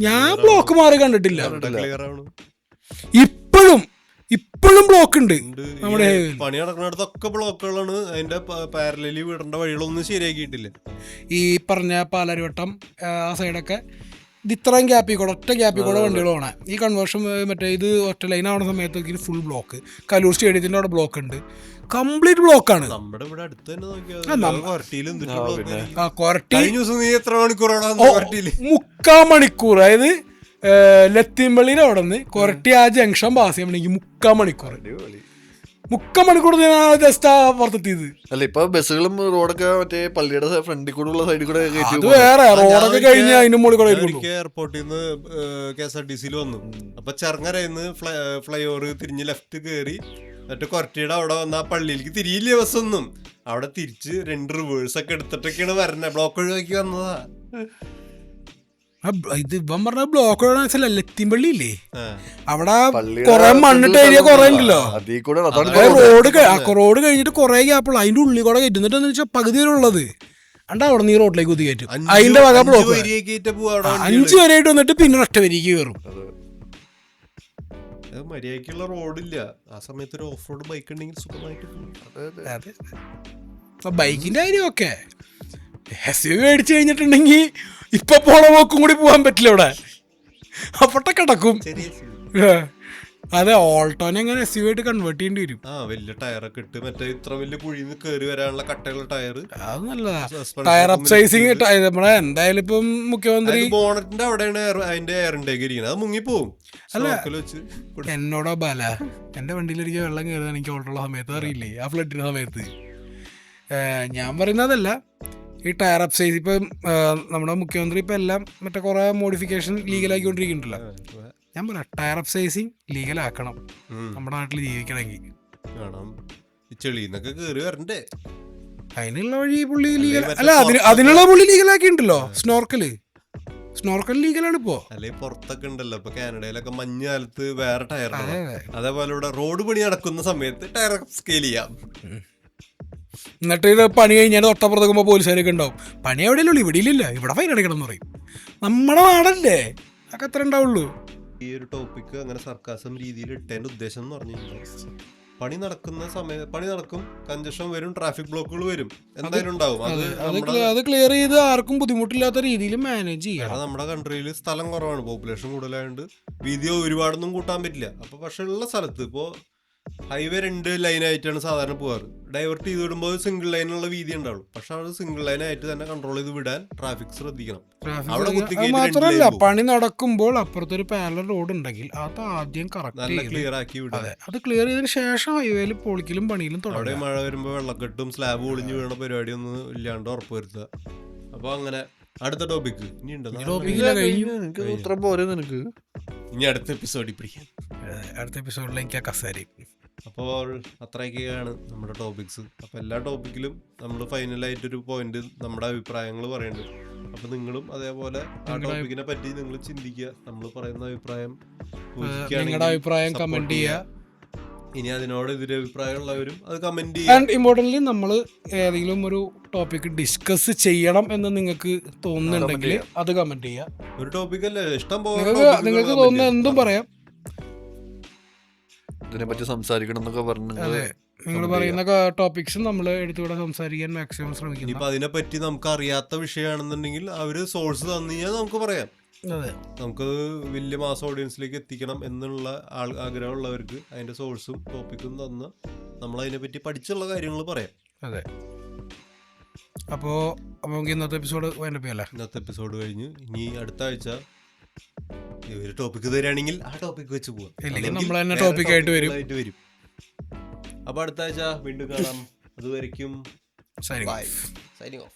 ഞാൻ ബ്ലോക്ക് മാറി കണ്ടിട്ടില്ല. ഇപ്പോഴും ബ്ലോക്ക് ഉണ്ട് നമ്മുടെ പണി നടക്കുന്നിടത്തൊക്കെ ബ്ലോക്കുകളാണ്. അതിന്റെ പാരലലി വിടേണ്ട വഴികളൊന്നും ശരിയാക്കിയിട്ടില്ല. ഈ പറഞ്ഞ പാലാരിവട്ടം ആ സൈഡൊക്കെ ഇത് ഇത്രയും ഗ്യാപ്പിൽ കൂടെ ഒറ്റ ഗ്യാപ്പിൽ കൂടെ വണ്ടികൾ പോകണം. ഈ കൺവേർഷൻ മറ്റേ ഇത് ഒറ്റ ലൈൻ ആവുന്ന സമയത്തൊക്കെ ഫുൾ ബ്ലോക്ക്. കലൂർ സ്റ്റേഡിയത്തിന്റെ അവിടെ ബ്ലോക്ക് ഉണ്ട്, കംപ്ലീറ്റ് ബ്ലോക്കാണ്. നമ്മുടെ ഇവിടെ അടുത്ത് തന്നെ മുക്കാൽ മണിക്കൂർ. അതായത് ലത്തിമ്പള്ളിയുടെ അവിടെ നിന്ന് കൊരട്ടി ആ ജംഗ്ഷൻ പാസ് ചെയ്യണമെങ്കിൽ മുക്കാൽ മണിക്കൂർ ജസ്റ്റ് പുറത്തെത്തിയത്. അല്ല ഇപ്പൊ ബസ്സുകളും റോഡൊക്കെ മറ്റേ പള്ളിയുടെ ഫ്രണ്ടിൽ കൂടെ ഉള്ള സൈഡിൽ കൂടെ അത് വേറെ റോഡൊക്കെ കഴിഞ്ഞ് അതിന്റെ മുകളിൽ കൂടെ എയർപോർട്ടിൽ നിന്ന് KSRTC വന്നു. അപ്പൊ ചെറുങ്ങരയിന്ന് ഫ്ലൈ ഓവർ തിരിഞ്ഞ് ലെഫ്റ്റ് കയറി എന്നിട്ട് കൊരട്ടിയുടെ അവിടെ വന്ന ആ പള്ളിയിലേക്ക് തിരിയില്ല ബസ്സൊന്നും. അവിടെ തിരിച്ച് 2 റിവേഴ്സ് ഒക്കെ എടുത്തിട്ടൊക്കെയാണ് വരണേ. ബ്ലോക്ക് ഒഴിവാക്കി വന്നതാ. ഇത് ഇപ്പം പറഞ്ഞ ബ്ലോക്ക് ലത്തിമ്പള്ളി ഇല്ലേ, അവിടെ കൊറേ മണ്ണിട്ട് ഏരിയ കൊറേ ഉണ്ടല്ലോ. റോഡ് കഴിഞ്ഞിട്ട് കൊറേ ഗ്യാപ്പുള്ള അതിന്റെ ഉള്ളിൽ കൂടെ കയറ്റുന്നിട്ട് എന്ന് വെച്ചാൽ പകുതി വരെ ഉള്ളത് അണ്ടാ അവിടെ നീ റോഡിലേക്ക് കുത്തി കയറ്റും. അതിന്റെ വക ബ്ലോക്ക് 5 വരെയായിട്ട് വന്നിട്ട് പിന്നെ ഒറ്റ വരിക്ക് കയറും. മര്യാദക്കുള്ള റോഡില്ല. ആ സമയത്ത് ഒരു ഓഫ് റോഡ് ബൈക്ക് ഉണ്ടെങ്കിൽ സുഖമായിട്ട് പോകും. ബൈക്കിന്റെ കാര്യം ഒക്കെ SUV മേടിച്ചു കഴിഞ്ഞിട്ടുണ്ടെങ്കിൽ ഇപ്പൊ പോണ പോക്കും കൂടി പോകാൻ പറ്റില്ല. ഇവിടെ അപ്പട്ടെ കിടക്കും. അതെ, ഓൾട്ടോനെ എങ്ങനെ SUV ആയിട്ട് കൺവേർട്ട് ചെയ്യേണ്ടി വരും. വലിയ ടയറൊക്കെ ഇട്ട് മറ്റേ ഇത്ര വലിയ കുഴിന്ന് കയറി വരാനുള്ള കട്ടയുള്ള ടയർ. അത് നല്ലതാ. ടയർ അപ്സൈസിങ് നമ്മളെ എന്തായാലും ഇപ്പം മുഖ്യമന്ത്രി ബോണറ്റിന്റെ അവിടെയാണ് അതിന്റെ എയർ ഇൻടേക്ക് ഇരിക്കുന്നത്. അത് മുങ്ങിപ്പോവും. അല്ല എന്നോടോ ബാല, എന്റെ വണ്ടിയിലിരിക്കുക വെള്ളം കയറുന്നത് എനിക്ക് ഓൾട്ടുള്ള സമയത്ത് അറിയില്ലേ, ആ ഫ്ലഡിന്റെ സമയത്ത്. ഞാൻ പറയുന്നതല്ല, ഈ ടയർ അപ്സൈസ് ഇപ്പം നമ്മുടെ മുഖ്യമന്ത്രി ഇപ്പം എല്ലാം മറ്റേ കുറേ മോഡിഫിക്കേഷൻ ലീഗലാക്കിക്കൊണ്ടിരിക്കുന്നുണ്ടല്ലോ. ഞാൻ പറയാം, ടയർ അപ്സൈസിങ് ലീഗലാക്കണം നമ്മുടെ നാട്ടിൽ ജീവിക്കണമെങ്കിൽ. അതിനുള്ള വഴി പുള്ളി ലീഗൽ അല്ല, അതിനുള്ള പുള്ളി ലീഗലാക്കിയിട്ടുണ്ടല്ലോ. സ്നോർക്കൽ ലീഗലാണ് ഇപ്പോ. അല്ലെങ്കിൽ പുറത്തൊക്കെ ഉണ്ടല്ലോ ഇപ്പൊ കാനഡയിലൊക്കെ മഞ്ഞുകാലത്ത് വേറെ ടയർ. അതേപോലെ ഇവിടെ റോഡ് പണി നടക്കുന്ന സമയത്ത് ടയർ സ്കെയിൽ ചെയ്യാം. എന്നിട്ട് ഇത് പണി കഴിഞ്ഞാൽ തൊട്ടപ്പുറത്തേക്കുമ്പോൾ പോലീസുകാരൊക്കെ ഉണ്ടാവും. പണി എവിടെയല്ലോ, ഇവിടെ ഇല്ല, ഇവിടെ ഫൈൻ അടിക്കണം എന്ന് പറയും. നമ്മുടെ നാടല്ലേ, അതൊക്കെ എത്ര ഉണ്ടാവുള്ളൂ. ഈ ഒരു ടോപ്പിക്ക് അങ്ങനെ സർക്കാസം രീതിയിൽ ഇട്ടതിന്റെ ഉദ്ദേശം എന്ന് പറഞ്ഞു കഴിഞ്ഞാൽ പണി നടക്കും, കൺജഷൻ വരും, ട്രാഫിക് ബ്ലോക്കുകൾ വരും, എന്തായാലും ഉണ്ടാവും. അത് ക്ലിയർ ചെയ്ത് ആർക്കും ബുദ്ധിമുട്ടില്ലാത്ത രീതിയിൽ മാനേജ് ചെയ്യാം. നമ്മുടെ കൺട്രിയിൽ സ്ഥലം കുറവാണ്, പോപ്പുലേഷൻ കൂടുതലായതുകൊണ്ട് വീതി ഒരുപാടൊന്നും കൂട്ടാൻ പറ്റില്ല. അപ്പൊ പക്ഷെ ഉള്ള സ്ഥലത്ത് ഇപ്പോ ഹൈവേ 2 ലൈനായിട്ടാണ് സാധാരണ പോകാറ്. ഡൈവേർട്ട് ചെയ്ത് വിടുമ്പോൾ സിംഗിൾ ലൈനുള്ള വീതി ഉണ്ടാവുള്ളൂ. പക്ഷെ അത് സിംഗിൾ ലൈനായിട്ട് തന്നെ കൺട്രോൾ ചെയ്ത് വിടാൻ ട്രാഫിക് ശ്രദ്ധിക്കണം. മാത്രമല്ല, പണി നടക്കുമ്പോൾ അപ്പുറത്തൊരു പാരലൽ റോഡ് ഉണ്ടെങ്കിൽ അത് ആദ്യം കറക്റ്റ് ക്ലിയർ ആക്കി വിടാം. അത് ക്ലിയർ ചെയ്തതിനു ശേഷം ഹൈവേയിൽ പൊളിക്കലും പണിയിലും തുടങ്ങും. അവിടെ മഴ വരുമ്പോൾ വെള്ളക്കെട്ടും സ്ലാബ് ഒളിഞ്ഞു വീണ പരിപാടി ഒന്നും ഇല്ലാണ്ട് ഉറപ്പുവരുത്തുക. അപ്പൊ അങ്ങനെ അടുത്ത ടോപ്പിക്ക് ഇനി ഉണ്ടോ? ഇനി അടുത്ത എപ്പിസോഡിൽ പിടിക്കാം. അടുത്ത എപ്പിസോഡിലേക്ക് കസേരയും. അപ്പോൾ അത്രയൊക്കെയാണ് നമ്മുടെ ടോപ്പിക്സ്. അപ്പോൾ എല്ലാ ടോപ്പിക്കിലും നമ്മൾ ഫൈനലായിട്ടൊരു പോയിന്റ് നമ്മുടെ അഭിപ്രായങ്ങൾ പറയുന്നുണ്ട്. അപ്പോൾ നിങ്ങളും അതേപോലെ ആ ടോപ്പിക്കിനെ പറ്റി നിങ്ങൾ ചിന്തിക്കുക, നമ്മൾ പറയുന്ന അഭിപ്രായം നിങ്ങളുടെ അഭിപ്രായം കമന്റ് ചെയ്യുക. ഇനി അതിനോട് എതിരെ അഭിപ്രായമുള്ളവരും അത് കമന്റ് ചെയ്യുക. ആൻഡ് ഇമ്പോർട്ടൻ്റ്ലി നമ്മൾ ഏതെങ്കിലും ഒരു ടോപ്പിക്ക് ഡിസ്കസ് ചെയ്യണം എന്ന് നിങ്ങൾക്ക് തോന്നുന്നുണ്ടെങ്കിൽ അത് കമന്റ് ചെയ്യുക. ഒരു ടോപ്പിക്കല്ലേ, ഇഷ്ടം പോലെ നിങ്ങൾക്ക് തോന്നുന്ന എന്തും പറയാം. ഇതിനെപ്പറ്റി സംസാരിക്കണം എന്നൊക്കെ പറഞ്ഞു നിങ്ങൾ പറയുന്ന ടോപ്പിക്സും നമ്മൾ എടുത്തുകൂടെ സംസാരിക്കാൻ മാക്സിമം ശ്രമിക്കും. ഇനിയിപ്പോൾ അതിനെപ്പറ്റി നമുക്ക് അറിയാത്ത വിഷയമാണെന്നുണ്ടെങ്കിൽ അവര് സോഴ്സ് തന്നു കഴിഞ്ഞാൽ നമുക്ക് പറയാം. നമുക്ക് വലിയ മാസ് ഓഡിയൻസിലേക്ക് എത്തിക്കണം എന്നുള്ള ആഗ്രഹമുള്ളവർക്ക് അതിന്റെ സോഴ്സും ടോപ്പിക്കും തന്ന് നമ്മൾ അതിനെപ്പറ്റി പഠിച്ചുള്ള കാര്യങ്ങൾ പറയാം. അതെ. അപ്പോൾ നമുക്ക് ഇന്നത്തെ എപ്പിസോഡ് വൈൻഡപ്പ് ചെയ്യാം. ഇന്നത്തെ എപ്പിസോഡ് കഴിഞ്ഞ് ഇനി അടുത്ത ആഴ്ച ഇവര് ടോപ്പിക് തരികയാണെങ്കിൽ ആ ടോപ്പിക് വെച്ച് പോവാം, അല്ലെങ്കിൽ നമ്മൾ തന്നെ ടോപ്പിക്കായിട്ട് വരും. അപ്പൊ അടുത്ത ആഴ്ച വീണ്ടും കാണാം. അതുവരെയ്ക്കും Signing ബൈ, സൈനിങ് ഓഫ്.